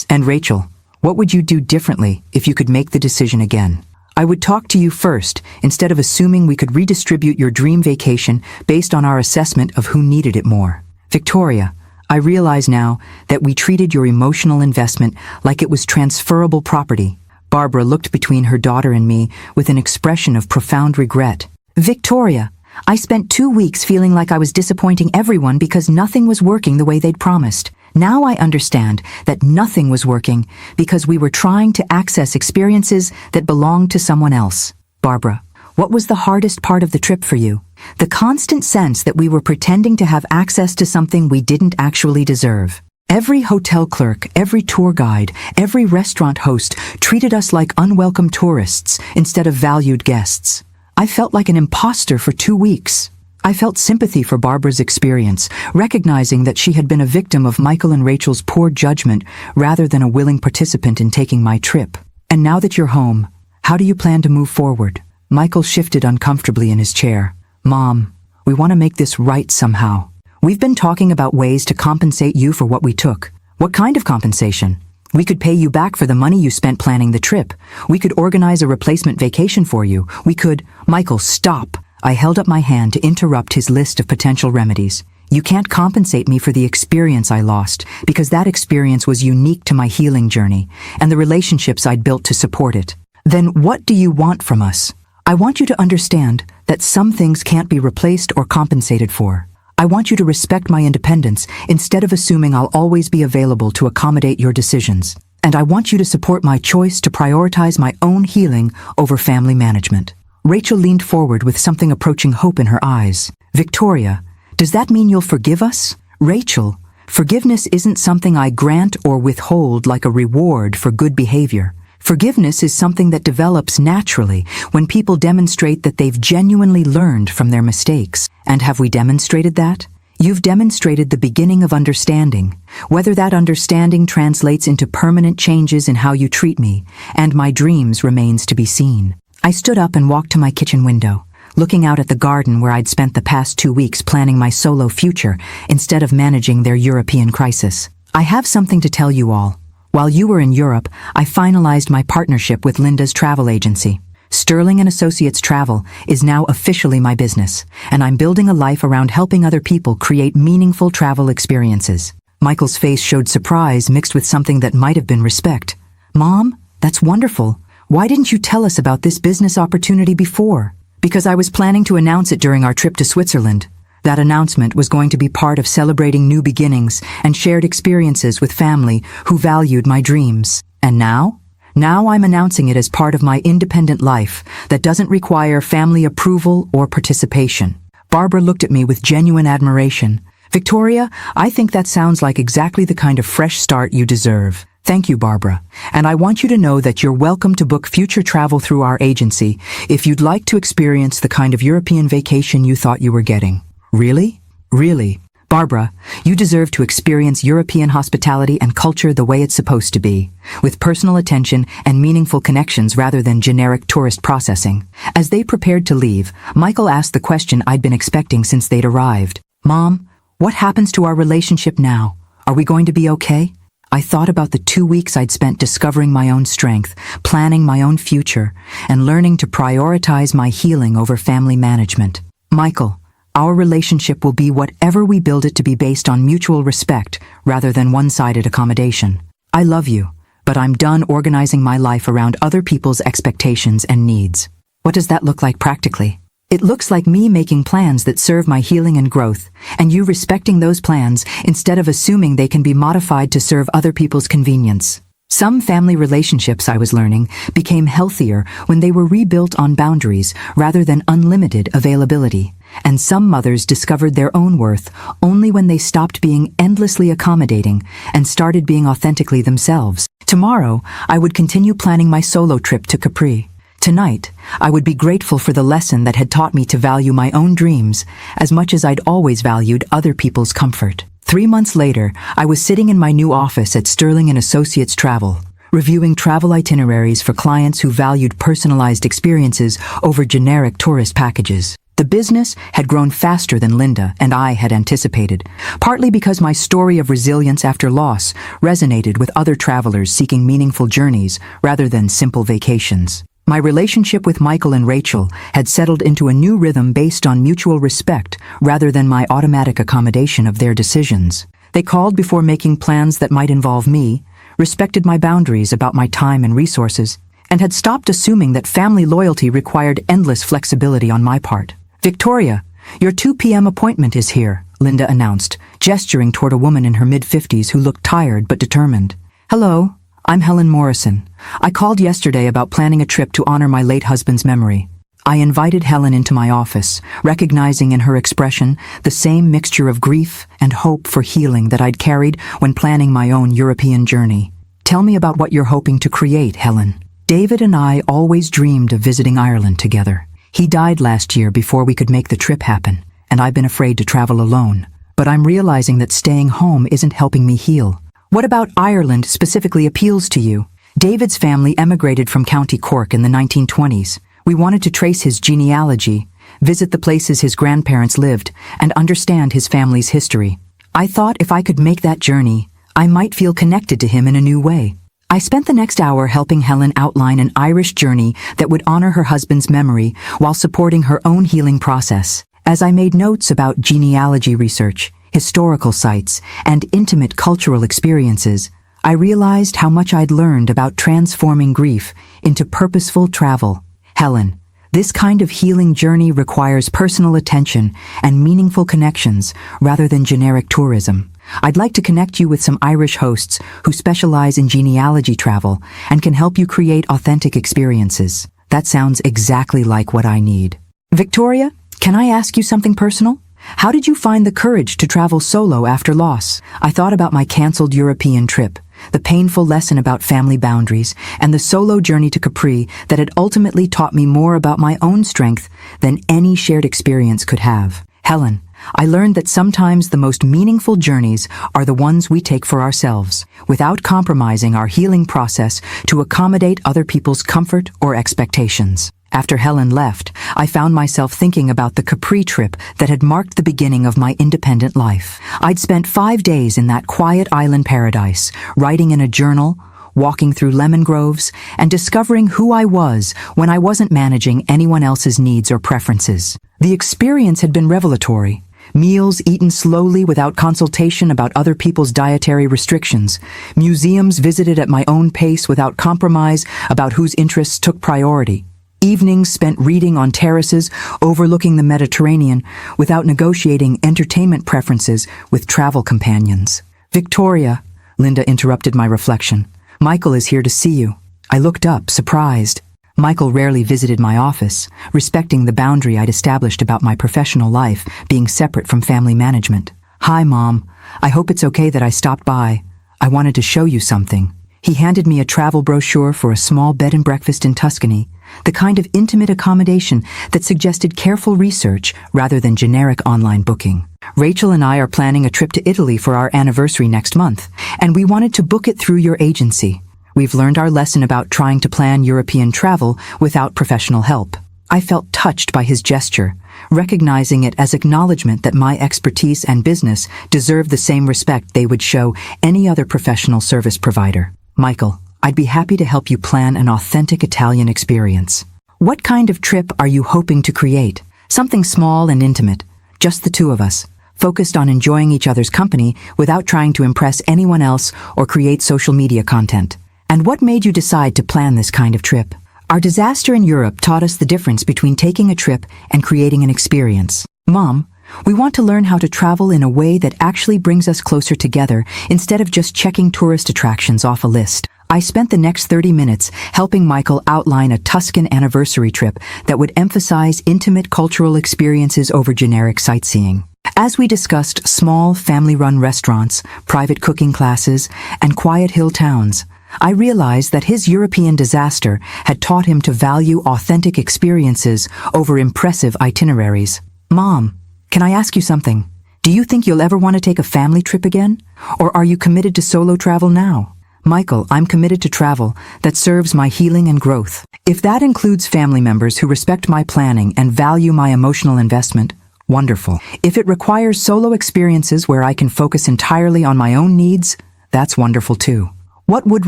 And Rachel, what would you do differently if you could make the decision again? I would talk to you first instead of assuming we could redistribute your dream vacation based on our assessment of who needed it more. Victoria, I realize now that we treated your emotional investment like it was transferable property." Barbara looked between her daughter and me with an expression of profound regret. "Victoria, I spent 2 weeks feeling like I was disappointing everyone because nothing was working the way they'd promised. Now I understand that nothing was working because we were trying to access experiences that belonged to someone else." Barbara, what was the hardest part of the trip for you? The constant sense that we were pretending to have access to something we didn't actually deserve. Every hotel clerk, every tour guide, every restaurant host treated us like unwelcome tourists instead of valued guests. I felt like an imposter for 2 weeks. I felt sympathy for Barbara's experience, recognizing that she had been a victim of Michael and Rachel's poor judgment rather than a willing participant in taking my trip. And now that you're home, how do you plan to move forward? Michael shifted uncomfortably in his chair. Mom, we want to make this right somehow. We've been talking about ways to compensate you for what we took. What kind of compensation? We could pay you back for the money you spent planning the trip. We could organize a replacement vacation for you. We could— Michael, stop! I held up my hand to interrupt his list of potential remedies. You can't compensate me for the experience I lost, because that experience was unique to my healing journey, and the relationships I'd built to support it. Then what do you want from us? I want you to understand that some things can't be replaced or compensated for. I want you to respect my independence instead of assuming I'll always be available to accommodate your decisions. And I want you to support my choice to prioritize my own healing over family management. Rachel leaned forward with something approaching hope in her eyes. Victoria, does that mean you'll forgive us? Rachel, forgiveness isn't something I grant or withhold like a reward for good behavior. Forgiveness is something that develops naturally when people demonstrate that they've genuinely learned from their mistakes. And have we demonstrated that? You've demonstrated the beginning of understanding. Whether that understanding translates into permanent changes in how you treat me and my dreams remains to be seen. I stood up and walked to my kitchen window, looking out at the garden where I'd spent the past 2 weeks planning my solo future instead of managing their European crisis. I have something to tell you all. While you were in Europe, I finalized my partnership with Linda's travel agency. Sterling & Associates Travel is now officially my business, and I'm building a life around helping other people create meaningful travel experiences. Michael's face showed surprise mixed with something that might have been respect. Mom, that's wonderful. Why didn't you tell us about this business opportunity before? Because I was planning to announce it during our trip to Switzerland. That announcement was going to be part of celebrating new beginnings and shared experiences with family who valued my dreams. And now? Now I'm announcing it as part of my independent life that doesn't require family approval or participation. Barbara looked at me with genuine admiration. Victoria, I think that sounds like exactly the kind of fresh start you deserve. Thank you, Barbara. And I want you to know that you're welcome to book future travel through our agency if you'd like to experience the kind of European vacation you thought you were getting. Really? Really? Barbara, you deserve to experience European hospitality and culture the way it's supposed to be, with personal attention and meaningful connections rather than generic tourist processing. As they prepared to leave, Michael asked the question I'd been expecting since they'd arrived. Mom, what happens to our relationship now? Are we going to be okay? I thought about the 2 weeks I'd spent discovering my own strength, planning my own future, and learning to prioritize my healing over family management. Michael, our relationship will be whatever we build it to be based on mutual respect rather than one-sided accommodation. I love you, but I'm done organizing my life around other people's expectations and needs. What does that look like practically? It looks like me making plans that serve my healing and growth, and you respecting those plans instead of assuming they can be modified to serve other people's convenience. Some family relationships, I was learning, became healthier when they were rebuilt on boundaries rather than unlimited availability. And some mothers discovered their own worth only when they stopped being endlessly accommodating and started being authentically themselves. Tomorrow, I would continue planning my solo trip to Capri. Tonight, I would be grateful for the lesson that had taught me to value my own dreams as much as I'd always valued other people's comfort. 3 months later, I was sitting in my new office at Sterling & Associates Travel, reviewing travel itineraries for clients who valued personalized experiences over generic tourist packages. The business had grown faster than Linda and I had anticipated, partly because my story of resilience after loss resonated with other travelers seeking meaningful journeys rather than simple vacations. My relationship with Michael and Rachel had settled into a new rhythm based on mutual respect rather than my automatic accommodation of their decisions. They called before making plans that might involve me, respected my boundaries about my time and resources, and had stopped assuming that family loyalty required endless flexibility on my part. Victoria, your 2 p.m. appointment is here, Linda announced, gesturing toward a woman in her mid-50s who looked tired but determined. Hello, I'm Helen Morrison. I called yesterday about planning a trip to honor my late husband's memory. I invited Helen into my office, recognizing in her expression the same mixture of grief and hope for healing that I'd carried when planning my own European journey. Tell me about what you're hoping to create, Helen. David and I always dreamed of visiting Ireland together. He died last year before we could make the trip happen, and I've been afraid to travel alone. But I'm realizing that staying home isn't helping me heal. What about Ireland specifically appeals to you? David's family emigrated from County Cork in the 1920s. We wanted to trace his genealogy, visit the places his grandparents lived, and understand his family's history. I thought if I could make that journey, I might feel connected to him in a new way. I spent the next hour helping Helen outline an Irish journey that would honor her husband's memory while supporting her own healing process. As I made notes about genealogy research, historical sites, and intimate cultural experiences, I realized how much I'd learned about transforming grief into purposeful travel. Helen, this kind of healing journey requires personal attention and meaningful connections rather than generic tourism. I'd like to connect you with some Irish hosts who specialize in genealogy travel and can help you create authentic experiences. That sounds exactly like what I need. Victoria, can I ask you something personal? How did you find the courage to travel solo after loss? I thought about my canceled European trip, the painful lesson about family boundaries, and the solo journey to Capri that had ultimately taught me more about my own strength than any shared experience could have. Helen, I learned that sometimes the most meaningful journeys are the ones we take for ourselves, without compromising our healing process to accommodate other people's comfort or expectations. After Helen left, I found myself thinking about the Capri trip that had marked the beginning of my independent life. I'd spent 5 days in that quiet island paradise, writing in a journal, walking through lemon groves, and discovering who I was when I wasn't managing anyone else's needs or preferences. The experience had been revelatory. Meals eaten slowly without consultation about other people's dietary restrictions, museums visited at my own pace without compromise about whose interests took priority. Evenings spent reading on terraces overlooking the Mediterranean without negotiating entertainment preferences with travel companions. Victoria, Linda interrupted my reflection. Michael is here to see you. I looked up, surprised. Michael rarely visited my office, respecting the boundary I'd established about my professional life being separate from family management. Hi, Mom. I hope it's okay that I stopped by. I wanted to show you something. He handed me a travel brochure for a small bed and breakfast in Tuscany, the kind of intimate accommodation that suggested careful research rather than generic online booking. Rachel and I are planning a trip to Italy for our anniversary next month, and we wanted to book it through your agency. We've learned our lesson about trying to plan European travel without professional help. I felt touched by his gesture, recognizing it as acknowledgement that my expertise and business deserve the same respect they would show any other professional service provider. Michael, I'd be happy to help you plan an authentic Italian experience. What kind of trip are you hoping to create? Something small and intimate, just the two of us, focused on enjoying each other's company without trying to impress anyone else or create social media content. And what made you decide to plan this kind of trip? Our disaster in Europe taught us the difference between taking a trip and creating an experience. Mom, we want to learn how to travel in a way that actually brings us closer together instead of just checking tourist attractions off a list. I spent the next 30 minutes helping Michael outline a Tuscan anniversary trip that would emphasize intimate cultural experiences over generic sightseeing. As we discussed small, family-run restaurants, private cooking classes, and quiet hill towns, I realized that his European disaster had taught him to value authentic experiences over impressive itineraries. Mom, can I ask you something? Do you think you'll ever want to take a family trip again? Or are you committed to solo travel now? Michael, I'm committed to travel that serves my healing and growth. If that includes family members who respect my planning and value my emotional investment, wonderful. If it requires solo experiences where I can focus entirely on my own needs, that's wonderful too. What would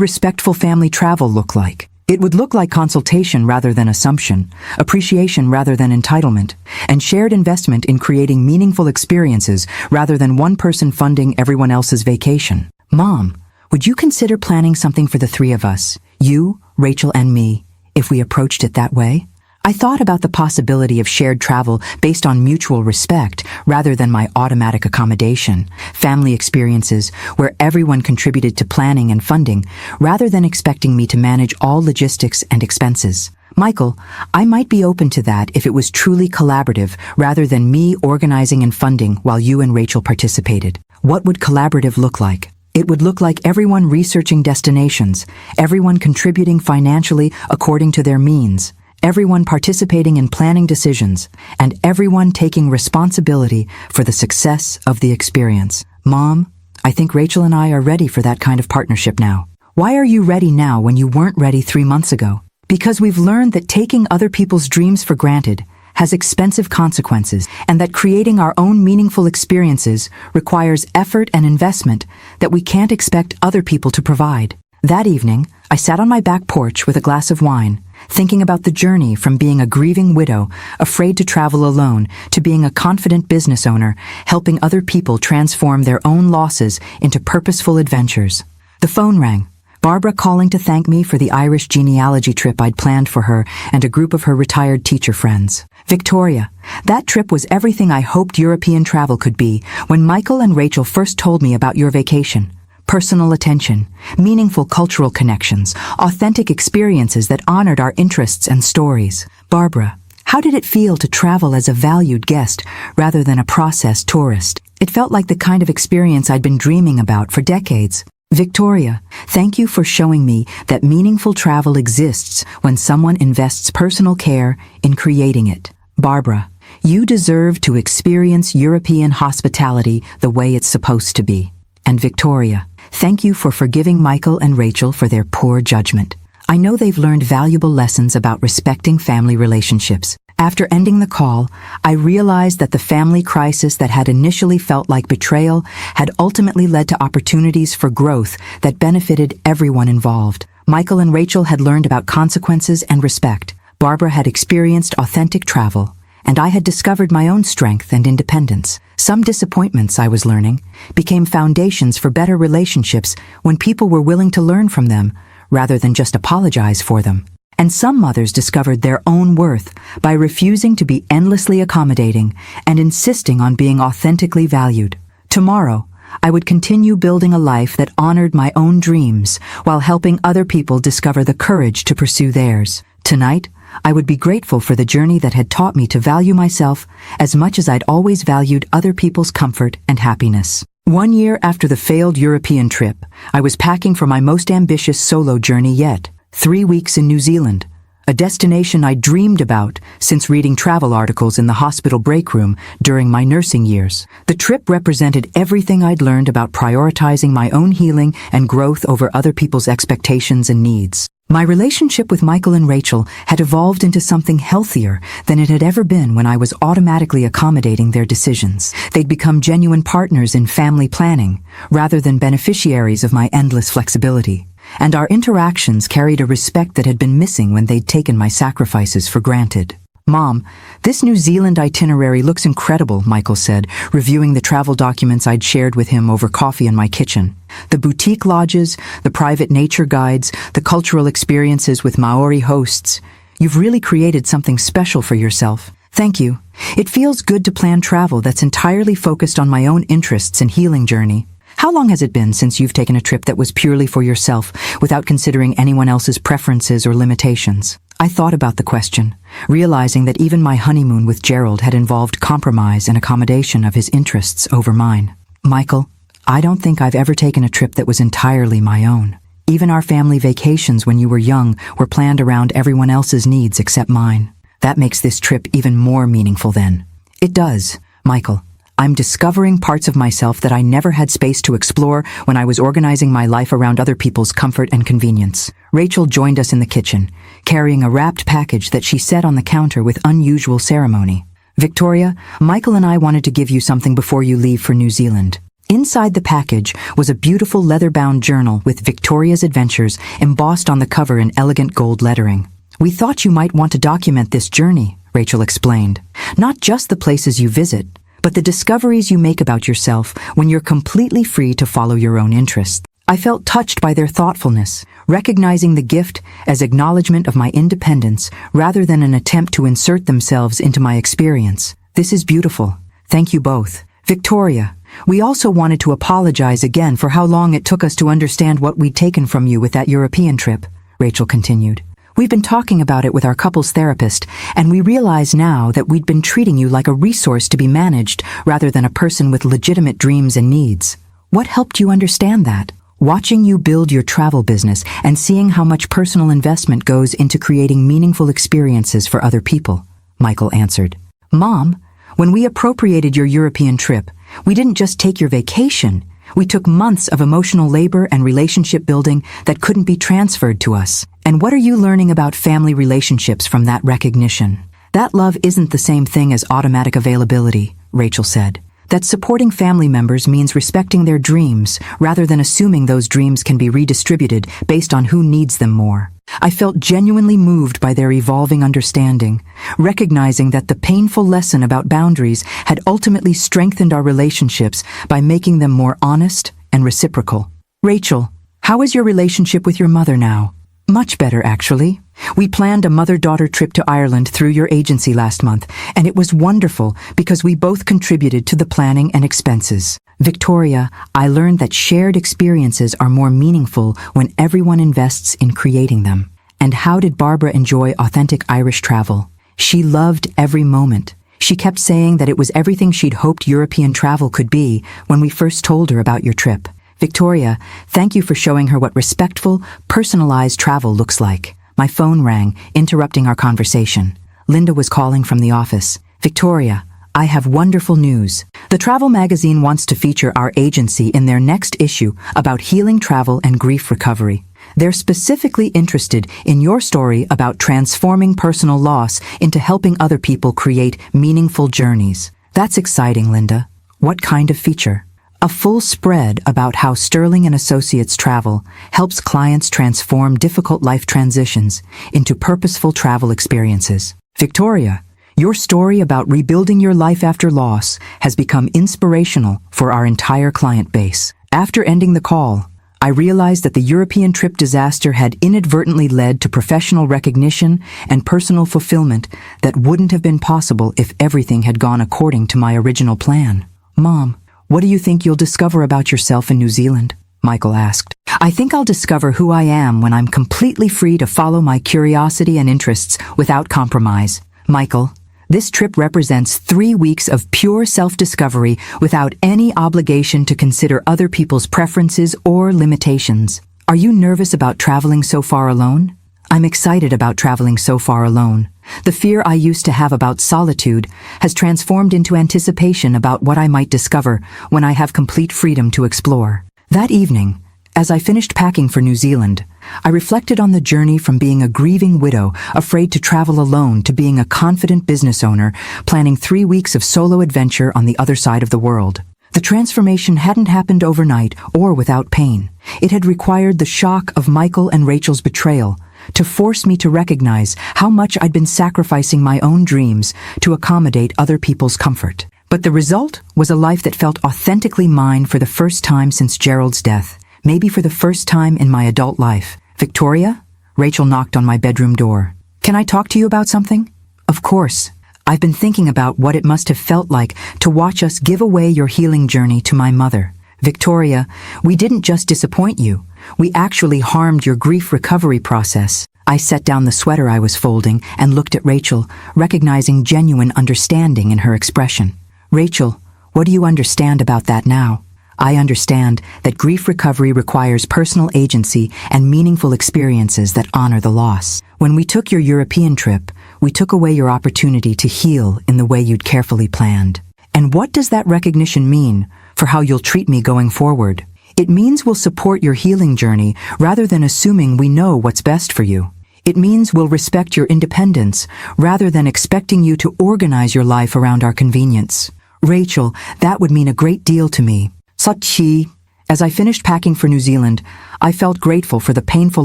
respectful family travel look like? It would look like consultation rather than assumption, appreciation rather than entitlement, and shared investment in creating meaningful experiences rather than one person funding everyone else's vacation. Mom, would you consider planning something for the three of us, you, Rachel, and me, if we approached it that way? I thought about the possibility of shared travel based on mutual respect rather than my automatic accommodation, family experiences where everyone contributed to planning and funding rather than expecting me to manage all logistics and expenses. Michael, I might be open to that if it was truly collaborative rather than me organizing and funding while you and Rachel participated. What would collaborative look like? It would look like everyone researching destinations, everyone contributing financially according to their means, everyone participating in planning decisions, and everyone taking responsibility for the success of the experience. Mom, I think Rachel and I are ready for that kind of partnership now. Why are you ready now when you weren't ready 3 months ago? Because we've learned that taking other people's dreams for granted has expensive consequences, and that creating our own meaningful experiences requires effort and investment that we can't expect other people to provide. That evening, I sat on my back porch with a glass of wine, thinking about the journey from being a grieving widow, afraid to travel alone, to being a confident business owner, helping other people transform their own losses into purposeful adventures. The phone rang. Barbara calling to thank me for the Irish genealogy trip I'd planned for her and a group of her retired teacher friends. Victoria, that trip was everything I hoped European travel could be when Michael and Rachel first told me about your vacation. Personal attention, meaningful cultural connections, authentic experiences that honored our interests and stories. Barbara, how did it feel to travel as a valued guest rather than a processed tourist? It felt like the kind of experience I'd been dreaming about for decades. Victoria, thank you for showing me that meaningful travel exists when someone invests personal care in creating it. Barbara, you deserve to experience European hospitality the way it's supposed to be. And Victoria, thank you for forgiving Michael and Rachel for their poor judgment. I know they've learned valuable lessons about respecting family relationships. After ending the call, I realized that the family crisis that had initially felt like betrayal had ultimately led to opportunities for growth that benefited everyone involved. Michael and Rachel had learned about consequences and respect. Barbara had experienced authentic travel, and I had discovered my own strength and independence. Some disappointments, I was learning, became foundations for better relationships when people were willing to learn from them rather than just apologize for them. And some mothers discovered their own worth by refusing to be endlessly accommodating and insisting on being authentically valued. Tomorrow, I would continue building a life that honored my own dreams while helping other people discover the courage to pursue theirs. Tonight, I would be grateful for the journey that had taught me to value myself as much as I'd always valued other people's comfort and happiness. 1 year after the failed European trip, I was packing for my most ambitious solo journey yet. 3 weeks in New Zealand, a destination I dreamed about since reading travel articles in the hospital break room during my nursing years. The trip represented everything I'd learned about prioritizing my own healing and growth over other people's expectations and needs. My relationship with Michael and Rachel had evolved into something healthier than it had ever been when I was automatically accommodating their decisions. They'd become genuine partners in family planning, rather than beneficiaries of my endless flexibility. And our interactions carried a respect that had been missing when they'd taken my sacrifices for granted. Mom, this New Zealand itinerary looks incredible, Michael said, reviewing the travel documents I'd shared with him over coffee in my kitchen. The boutique lodges, the private nature guides, the cultural experiences with Maori hosts. You've really created something special for yourself. Thank you. It feels good to plan travel that's entirely focused on my own interests and healing journey. How long has it been since you've taken a trip that was purely for yourself, without considering anyone else's preferences or limitations? I thought about the question, realizing that even my honeymoon with Gerald had involved compromise and accommodation of his interests over mine. Michael, I don't think I've ever taken a trip that was entirely my own. Even our family vacations when you were young were planned around everyone else's needs except mine. That makes this trip even more meaningful then. It does, Michael. I'm discovering parts of myself that I never had space to explore when I was organizing my life around other people's comfort and convenience. Rachel joined us in the kitchen, carrying a wrapped package that she set on the counter with unusual ceremony. Victoria, Michael and I wanted to give you something before you leave for New Zealand. Inside the package was a beautiful leather-bound journal with Victoria's adventures embossed on the cover in elegant gold lettering. We thought you might want to document this journey, Rachel explained. Not just the places you visit, but the discoveries you make about yourself when you're completely free to follow your own interests. I felt touched by their thoughtfulness, recognizing the gift as acknowledgement of my independence rather than an attempt to insert themselves into my experience. This is beautiful. Thank you both. Victoria, we also wanted to apologize again for how long it took us to understand what we'd taken from you with that European trip, Rachel continued. We've been talking about it with our couples therapist, and we realize now that we'd been treating you like a resource to be managed rather than a person with legitimate dreams and needs. What helped you understand that? Watching you build your travel business and seeing how much personal investment goes into creating meaningful experiences for other people, Michael answered. Mom, when we appropriated your European trip, we didn't just take your vacation. We took months of emotional labor and relationship building that couldn't be transferred to us. And what are you learning about family relationships from that recognition? That love isn't the same thing as automatic availability, Rachel said. That supporting family members means respecting their dreams rather than assuming those dreams can be redistributed based on who needs them more. I felt genuinely moved by their evolving understanding, recognizing that the painful lesson about boundaries had ultimately strengthened our relationships by making them more honest and reciprocal. Rachel, how is your relationship with your mother now? Much better, actually. We planned a mother-daughter trip to Ireland through your agency last month, and it was wonderful because we both contributed to the planning and expenses. Victoria, I learned that shared experiences are more meaningful when everyone invests in creating them. And how did Barbara enjoy authentic Irish travel? She loved every moment. She kept saying that it was everything she'd hoped European travel could be when we first told her about your trip. Victoria, thank you for showing her what respectful, personalized travel looks like. My phone rang, interrupting our conversation. Linda was calling from the office. Victoria, I have wonderful news. The travel magazine wants to feature our agency in their next issue about healing travel and grief recovery. They're specifically interested in your story about transforming personal loss into helping other people create meaningful journeys. That's exciting, Linda. What kind of feature? A full spread about how Sterling and Associates Travel helps clients transform difficult life transitions into purposeful travel experiences. Victoria, your story about rebuilding your life after loss has become inspirational for our entire client base. After ending the call, I realized that the European trip disaster had inadvertently led to professional recognition and personal fulfillment that wouldn't have been possible if everything had gone according to my original plan. Mom, what do you think you'll discover about yourself in New Zealand? Michael asked. I think I'll discover who I am when I'm completely free to follow my curiosity and interests without compromise. Michael, this trip represents 3 weeks of pure self-discovery without any obligation to consider other people's preferences or limitations. Are you nervous about traveling so far alone? I'm excited about traveling so far alone. The fear I used to have about solitude has transformed into anticipation about what I might discover when I have complete freedom to explore. That evening, as I finished packing for New Zealand, I reflected on the journey from being a grieving widow afraid to travel alone to being a confident business owner planning 3 weeks of solo adventure on the other side of the world. The transformation hadn't happened overnight or without pain. It had required the shock of Michael and Rachel's betrayal to force me to recognize how much I'd been sacrificing my own dreams to accommodate other people's comfort. But the result was a life that felt authentically mine for the first time since Gerald's death, maybe for the first time in my adult life. Victoria? Rachel knocked on my bedroom door. Can I talk to you about something? Of course. I've been thinking about what it must have felt like to watch us give away your healing journey to my mother. Victoria, we didn't just disappoint you. We actually harmed your grief recovery process. I set down the sweater I was folding and looked at Rachel, recognizing genuine understanding in her expression. Rachel, what do you understand about that now? I understand that grief recovery requires personal agency and meaningful experiences that honor the loss. When we took your European trip, we took away your opportunity to heal in the way you'd carefully planned. And what does that recognition mean for how you'll treat me going forward? It means we'll support your healing journey rather than assuming we know what's best for you. It means we'll respect your independence rather than expecting you to organize your life around our convenience. Rachel, that would mean a great deal to me. Sachi. As I finished packing for New Zealand, I felt grateful for the painful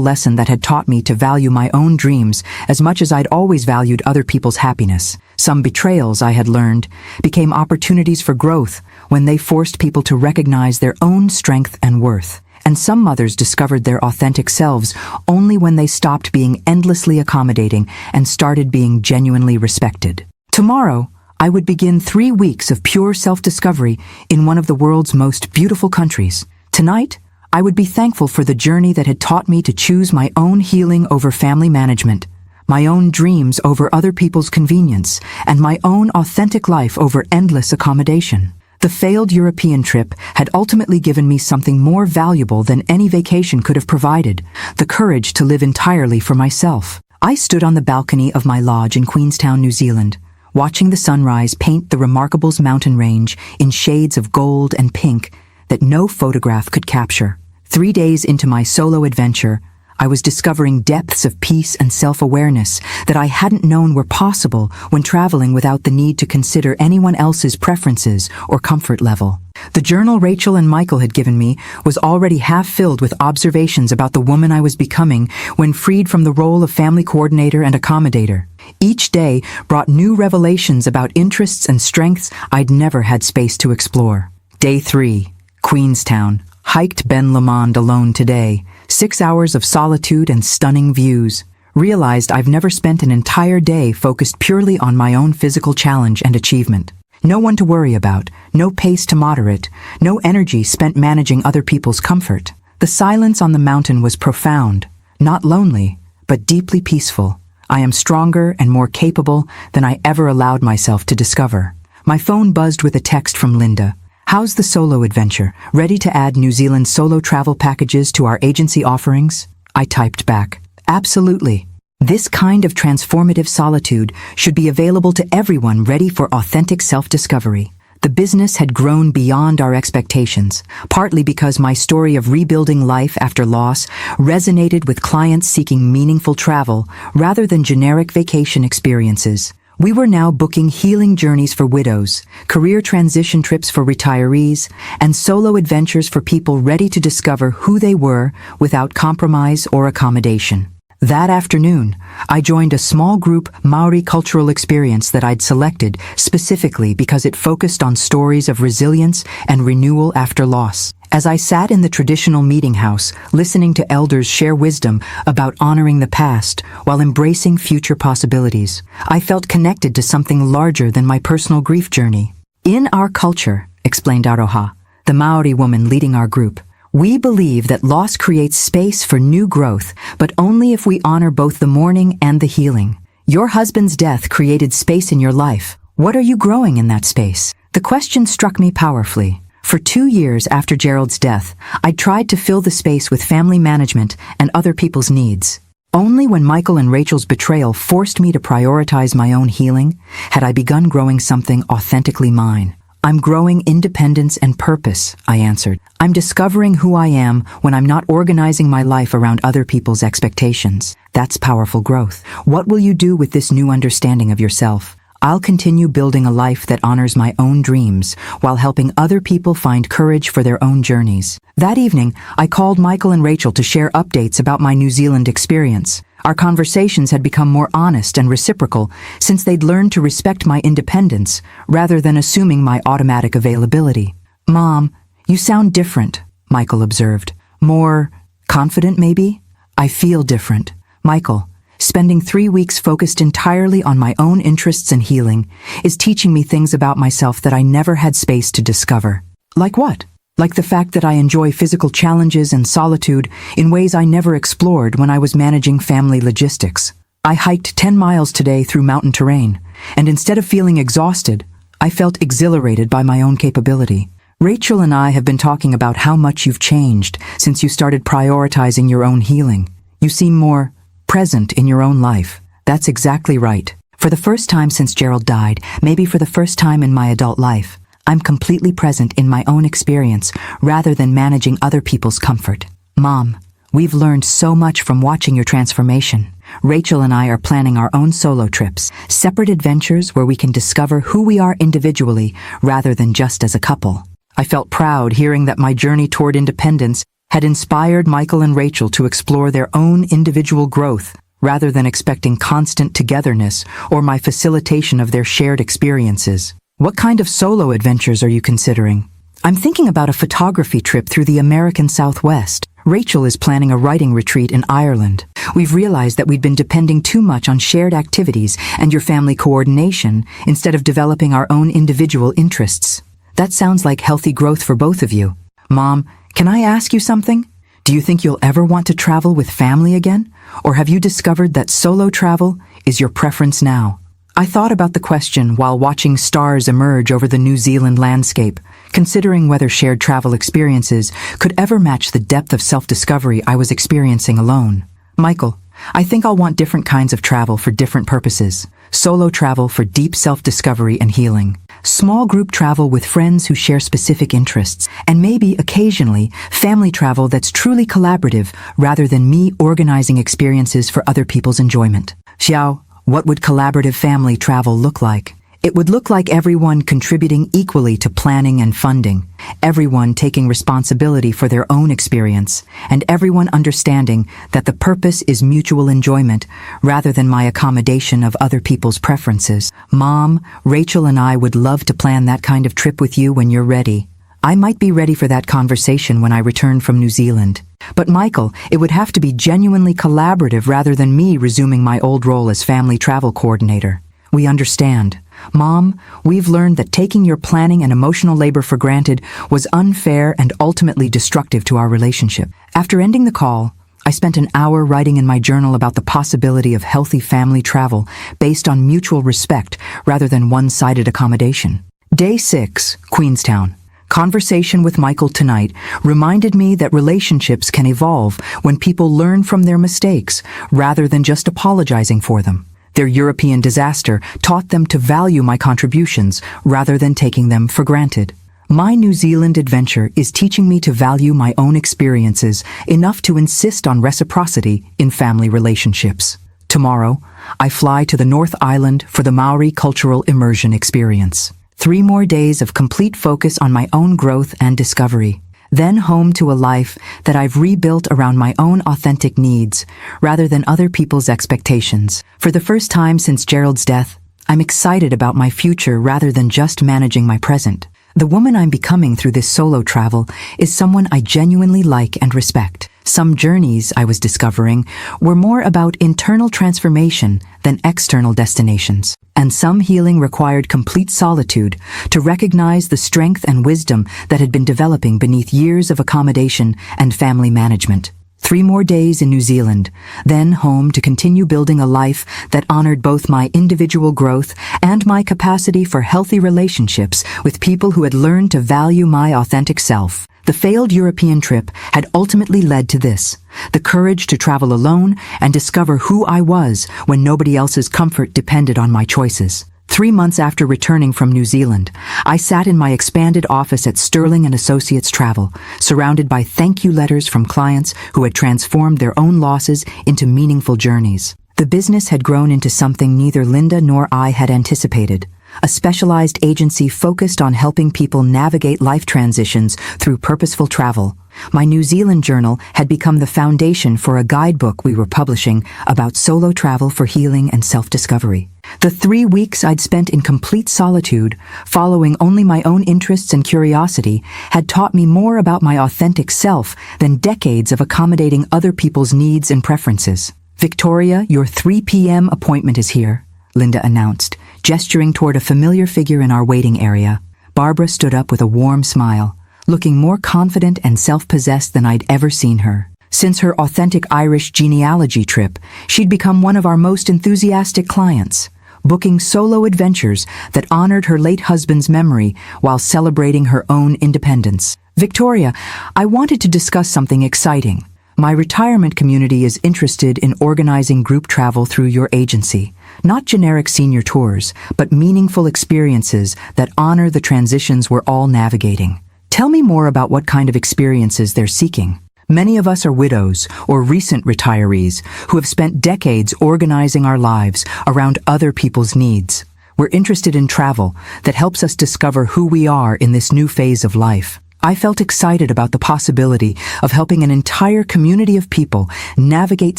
lesson that had taught me to value my own dreams as much as I'd always valued other people's happiness. Some betrayals, I had learned, became opportunities for growth when they forced people to recognize their own strength and worth. And some mothers discovered their authentic selves only when they stopped being endlessly accommodating and started being genuinely respected. Tomorrow, I would begin 3 weeks of pure self-discovery in one of the world's most beautiful countries. Tonight, I would be thankful for the journey that had taught me to choose my own healing over family management, my own dreams over other people's convenience, and my own authentic life over endless accommodation. The failed European trip had ultimately given me something more valuable than any vacation could have provided, the courage to live entirely for myself. I stood on the balcony of my lodge in Queenstown, New Zealand, watching the sunrise paint the Remarkables mountain range in shades of gold and pink that no photograph could capture. 3 days into my solo adventure, I was discovering depths of peace and self-awareness that I hadn't known were possible when traveling without the need to consider anyone else's preferences or comfort level. The journal Rachel and Michael had given me was already half filled with observations about the woman I was becoming when freed from the role of family coordinator and accommodator. Each day brought new revelations about interests and strengths I'd never had space to explore. Day 3, Queenstown. Hiked Ben Lomond alone today. 6 hours of solitude and stunning views. Realized I've never spent an entire day focused purely on my own physical challenge and achievement. No one to worry about, no pace to moderate, no energy spent managing other people's comfort. The silence on the mountain was profound, not lonely, but deeply peaceful. I am stronger and more capable than I ever allowed myself to discover. My phone buzzed with a text from Linda. How's the solo adventure? Ready to add New Zealand solo travel packages to our agency offerings? I typed back. Absolutely. This kind of transformative solitude should be available to everyone ready for authentic self-discovery. The business had grown beyond our expectations, partly because my story of rebuilding life after loss resonated with clients seeking meaningful travel rather than generic vacation experiences. We were now booking healing journeys for widows, career transition trips for retirees, and solo adventures for people ready to discover who they were without compromise or accommodation. That afternoon, I joined a small group Maori cultural experience that I'd selected specifically because it focused on stories of resilience and renewal after loss. As I sat in the traditional meeting house, listening to elders share wisdom about honoring the past while embracing future possibilities, I felt connected to something larger than my personal grief journey. In our culture, explained Aroha, the Maori woman leading our group, we believe that loss creates space for new growth, but only if we honor both the mourning and the healing. Your husband's death created space in your life. What are you growing in that space? The question struck me powerfully. For 2 years after Gerald's death, I tried to fill the space with family management and other people's needs. Only when Michael and Rachel's betrayal forced me to prioritize my own healing had I begun growing something authentically mine. I'm growing independence and purpose, I answered. I'm discovering who I am when I'm not organizing my life around other people's expectations. That's powerful growth. What will you do with this new understanding of yourself? I'll continue building a life that honors my own dreams while helping other people find courage for their own journeys. That evening, I called Michael and Rachel to share updates about my New Zealand experience. Our conversations had become more honest and reciprocal since they'd learned to respect my independence rather than assuming my automatic availability. Mom, you sound different, Michael observed. More confident, maybe? I feel different. Michael, spending 3 weeks focused entirely on my own interests and healing is teaching me things about myself that I never had space to discover. Like what? Like the fact that I enjoy physical challenges and solitude in ways I never explored when I was managing family logistics. I hiked 10 miles today through mountain terrain, and instead of feeling exhausted, I felt exhilarated by my own capability. Rachel and I have been talking about how much you've changed since you started prioritizing your own healing. You seem more present in your own life. That's exactly right. For the first time since Gerald died, maybe for the first time in my adult life, I'm completely present in my own experience rather than managing other people's comfort. Mom, we've learned so much from watching your transformation. Rachel and I are planning our own solo trips, separate adventures where we can discover who we are individually rather than just as a couple. I felt proud hearing that my journey toward independence had inspired Michael and Rachel to explore their own individual growth rather than expecting constant togetherness or my facilitation of their shared experiences. What kind of solo adventures are you considering? I'm thinking about a photography trip through the American Southwest. Rachel is planning a writing retreat in Ireland. We've realized that we'd been depending too much on shared activities and your family coordination instead of developing our own individual interests. That sounds like healthy growth for both of you. Mom, can I ask you something? Do you think you'll ever want to travel with family again? Or have you discovered that solo travel is your preference now? I thought about the question while watching stars emerge over the New Zealand landscape, considering whether shared travel experiences could ever match the depth of self-discovery I was experiencing alone. Michael, I think I'll want different kinds of travel for different purposes. Solo travel for deep self-discovery and healing. Small group travel with friends who share specific interests. And maybe, occasionally, family travel that's truly collaborative rather than me organizing experiences for other people's enjoyment. Xiao, what would collaborative family travel look like? It would look like everyone contributing equally to planning and funding, everyone taking responsibility for their own experience, and everyone understanding that the purpose is mutual enjoyment rather than my accommodation of other people's preferences. Mom, Rachel and I would love to plan that kind of trip with you when you're ready. I might be ready for that conversation when I return from New Zealand. But Michael, it would have to be genuinely collaborative rather than me resuming my old role as family travel coordinator. We understand. Mom, we've learned that taking your planning and emotional labor for granted was unfair and ultimately destructive to our relationship. After ending the call, I spent an hour writing in my journal about the possibility of healthy family travel based on mutual respect rather than one-sided accommodation. Day 6, Queenstown. Conversation with Michael tonight reminded me that relationships can evolve when people learn from their mistakes rather than just apologizing for them. Their European disaster taught them to value my contributions rather than taking them for granted. My New Zealand adventure is teaching me to value my own experiences enough to insist on reciprocity in family relationships. Tomorrow, I fly to the North Island for the Maori cultural immersion experience. 3 more days of complete focus on my own growth and discovery. Then home to a life that I've rebuilt around my own authentic needs, rather than other people's expectations. For the first time since Gerald's death, I'm excited about my future rather than just managing my present. The woman I'm becoming through this solo travel is someone I genuinely like and respect. Some journeys, I was discovering, were more about internal transformation than external destinations. And some healing required complete solitude to recognize the strength and wisdom that had been developing beneath years of accommodation and family management. 3 more days in New Zealand, then home to continue building a life that honored both my individual growth and my capacity for healthy relationships with people who had learned to value my authentic self. The failed European trip had ultimately led to this: the courage to travel alone and discover who I was when nobody else's comfort depended on my choices. 3 months after returning from New Zealand, I sat in my expanded office at Sterling & Associates Travel, surrounded by thank you letters from clients who had transformed their own losses into meaningful journeys. The business had grown into something neither Linda nor I had anticipated. A specialized agency focused on helping people navigate life transitions through purposeful travel. My New Zealand journal had become the foundation for a guidebook we were publishing about solo travel for healing and self-discovery. The 3 weeks I'd spent in complete solitude, following only my own interests and curiosity, had taught me more about my authentic self than decades of accommodating other people's needs and preferences. "Victoria, your 3 p.m. appointment is here," Linda announced, gesturing toward a familiar figure in our waiting area. Barbara stood up with a warm smile, looking more confident and self-possessed than I'd ever seen her. Since her authentic Irish genealogy trip, she'd become one of our most enthusiastic clients, booking solo adventures that honored her late husband's memory while celebrating her own independence. "Victoria, I wanted to discuss something exciting. My retirement community is interested in organizing group travel through your agency. Not generic senior tours, but meaningful experiences that honor the transitions we're all navigating. Tell me more about what kind of experiences they're seeking." Many of us are widows or recent retirees who have spent decades organizing our lives around other people's needs. We're interested in travel that helps us discover who we are in this new phase of life. I felt excited about the possibility of helping an entire community of people navigate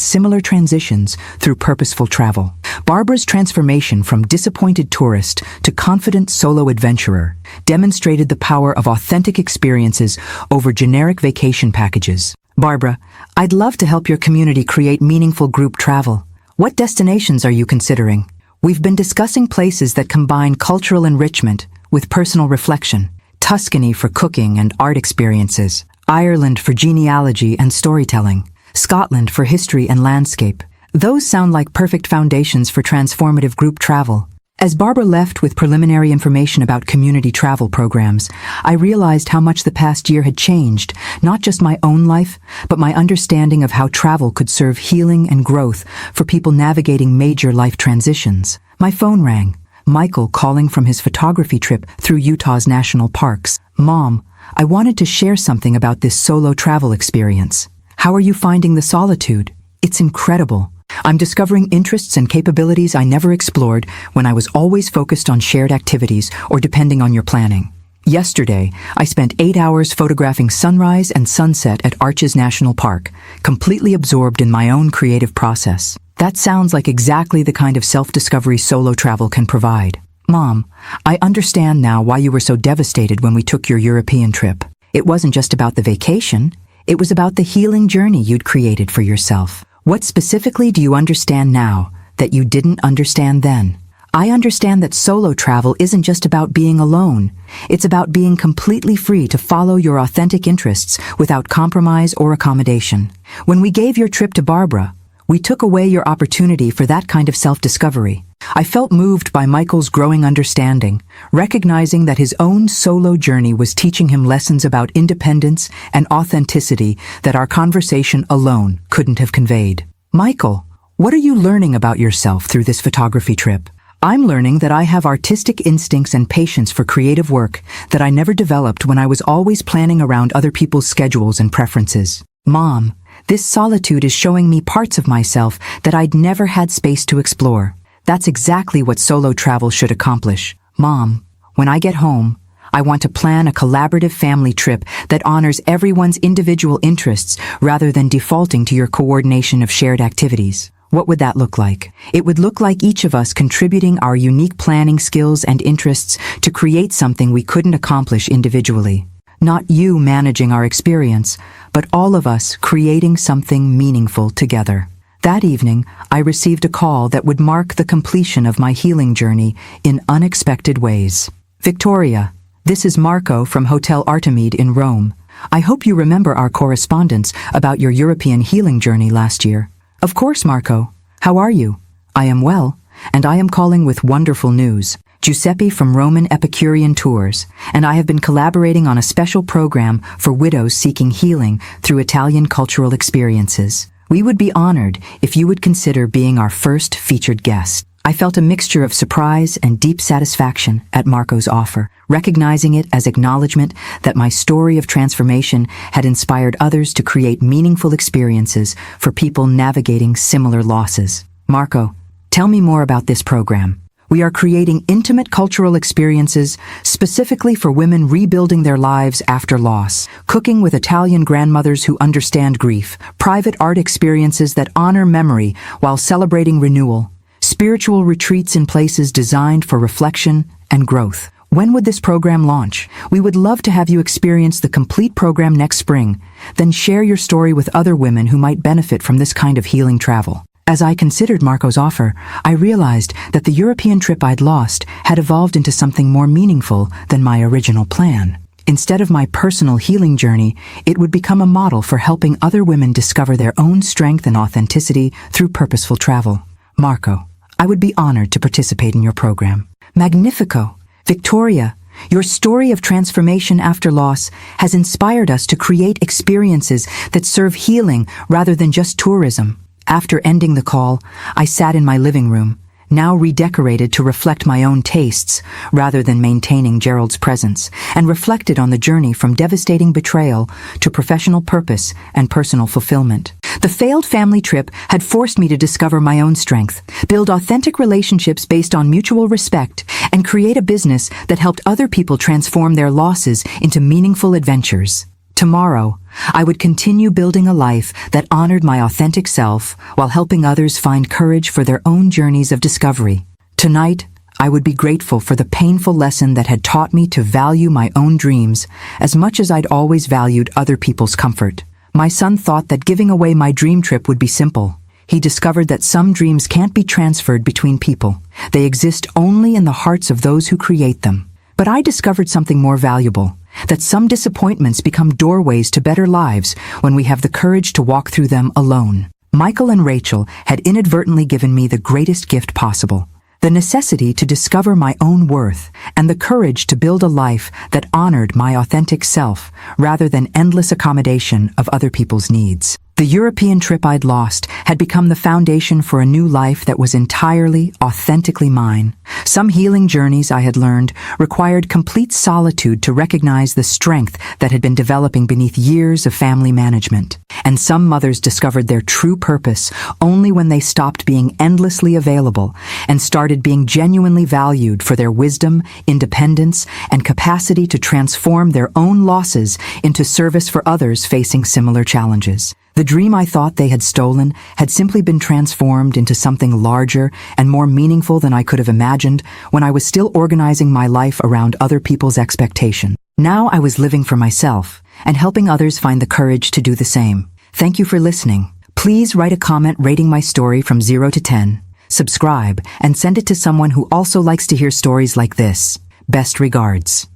similar transitions through purposeful travel. Barbara's transformation from disappointed tourist to confident solo adventurer demonstrated the power of authentic experiences over generic vacation packages. "Barbara, I'd love to help your community create meaningful group travel. What destinations are you considering? We've been discussing places that combine cultural enrichment with personal reflection. Tuscany for cooking and art experiences, Ireland for genealogy and storytelling, Scotland for history and landscape. Those sound like perfect foundations for transformative group travel. As Barbara left with preliminary information about community travel programs, I realized how much the past year had changed, not just my own life, but my understanding of how travel could serve healing and growth for people navigating major life transitions. My phone rang. Michael calling from his photography trip through Utah's national parks. "Mom, I wanted to share something about this solo travel experience. How are you finding the solitude? It's incredible. I'm discovering interests and capabilities I never explored when I was always focused on shared activities or depending on your planning. Yesterday, I spent 8 hours photographing sunrise and sunset at Arches National Park, completely absorbed in my own creative process. That sounds like exactly the kind of self-discovery solo travel can provide. Mom, I understand now why you were so devastated when we took your European trip. It wasn't just about the vacation, it was about the healing journey you'd created for yourself. What specifically do you understand now that you didn't understand then? I understand that solo travel isn't just about being alone. It's about being completely free to follow your authentic interests without compromise or accommodation. When we gave your trip to Barbara, we took away your opportunity for that kind of self-discovery. I felt moved by Michael's growing understanding, recognizing that his own solo journey was teaching him lessons about independence and authenticity that our conversation alone couldn't have conveyed. Michael, what are you learning about yourself through this photography trip? I'm learning that I have artistic instincts and patience for creative work that I never developed when I was always planning around other people's schedules and preferences. Mom, this solitude is showing me parts of myself that I'd never had space to explore. That's exactly what solo travel should accomplish. Mom, when I get home, I want to plan a collaborative family trip that honors everyone's individual interests rather than defaulting to your coordination of shared activities. What would that look like? It would look like each of us contributing our unique planning skills and interests to create something we couldn't accomplish individually. Not you managing our experience, but all of us creating something meaningful together. That evening, I received a call that would mark the completion of my healing journey in unexpected ways. Victoria, this is Marco from Hotel Artemide in Rome. I hope you remember our correspondence about your European healing journey last year. Of course, Marco. How are you? I am well, and I am calling with wonderful news. Giuseppe from Roman Epicurean Tours, and I have been collaborating on a special program for widows seeking healing through Italian cultural experiences. We would be honored if you would consider being our first featured guest. I felt a mixture of surprise and deep satisfaction at Marco's offer, recognizing it as acknowledgement that my story of transformation had inspired others to create meaningful experiences for people navigating similar losses. Marco, tell me more about this program. We are creating intimate cultural experiences specifically for women rebuilding their lives after loss, cooking with Italian grandmothers who understand grief, private art experiences that honor memory while celebrating renewal, spiritual retreats in places designed for reflection and growth. When would this program launch? We would love to have you experience the complete program next spring, then share your story with other women who might benefit from this kind of healing travel. As I considered Marco's offer, I realized that the European trip I'd lost had evolved into something more meaningful than my original plan. Instead of my personal healing journey, it would become a model for helping other women discover their own strength and authenticity through purposeful travel. Marco, I would be honored to participate in your program. Magnifico! Victoria, your story of transformation after loss has inspired us to create experiences that serve healing rather than just tourism. After ending the call, I sat in my living room, now redecorated to reflect my own tastes rather than maintaining Gerald's presence, and reflected on the journey from devastating betrayal to professional purpose and personal fulfillment. The failed family trip had forced me to discover my own strength, build authentic relationships based on mutual respect, and create a business that helped other people transform their losses into meaningful adventures. Tomorrow, I would continue building a life that honored my authentic self while helping others find courage for their own journeys of discovery. Tonight, I would be grateful for the painful lesson that had taught me to value my own dreams as much as I'd always valued other people's comfort. My son thought that giving away my dream trip would be simple. He discovered that some dreams can't be transferred between people. They exist only in the hearts of those who create them. But I discovered something more valuable, that some disappointments become doorways to better lives when we have the courage to walk through them alone. Michael and Rachel had inadvertently given me the greatest gift possible, the necessity to discover my own worth, and the courage to build a life that honored my authentic self rather than endless accommodation of other people's needs. The European trip I'd lost had become the foundation for a new life that was entirely, authentically mine. Some healing journeys I had learned required complete solitude to recognize the strength that had been developing beneath years of family management. And some mothers discovered their true purpose only when they stopped being endlessly available and started being genuinely valued for their wisdom, independence, and capacity to transform their own losses into service for others facing similar challenges. The dream I thought they had stolen had simply been transformed into something larger and more meaningful than I could have imagined when I was still organizing my life around other people's expectation. Now I was living for myself and helping others find the courage to do the same. Thank you for listening. Please write a comment rating my story from 0 to 10, subscribe, and send it to someone who also likes to hear stories like this. Best regards.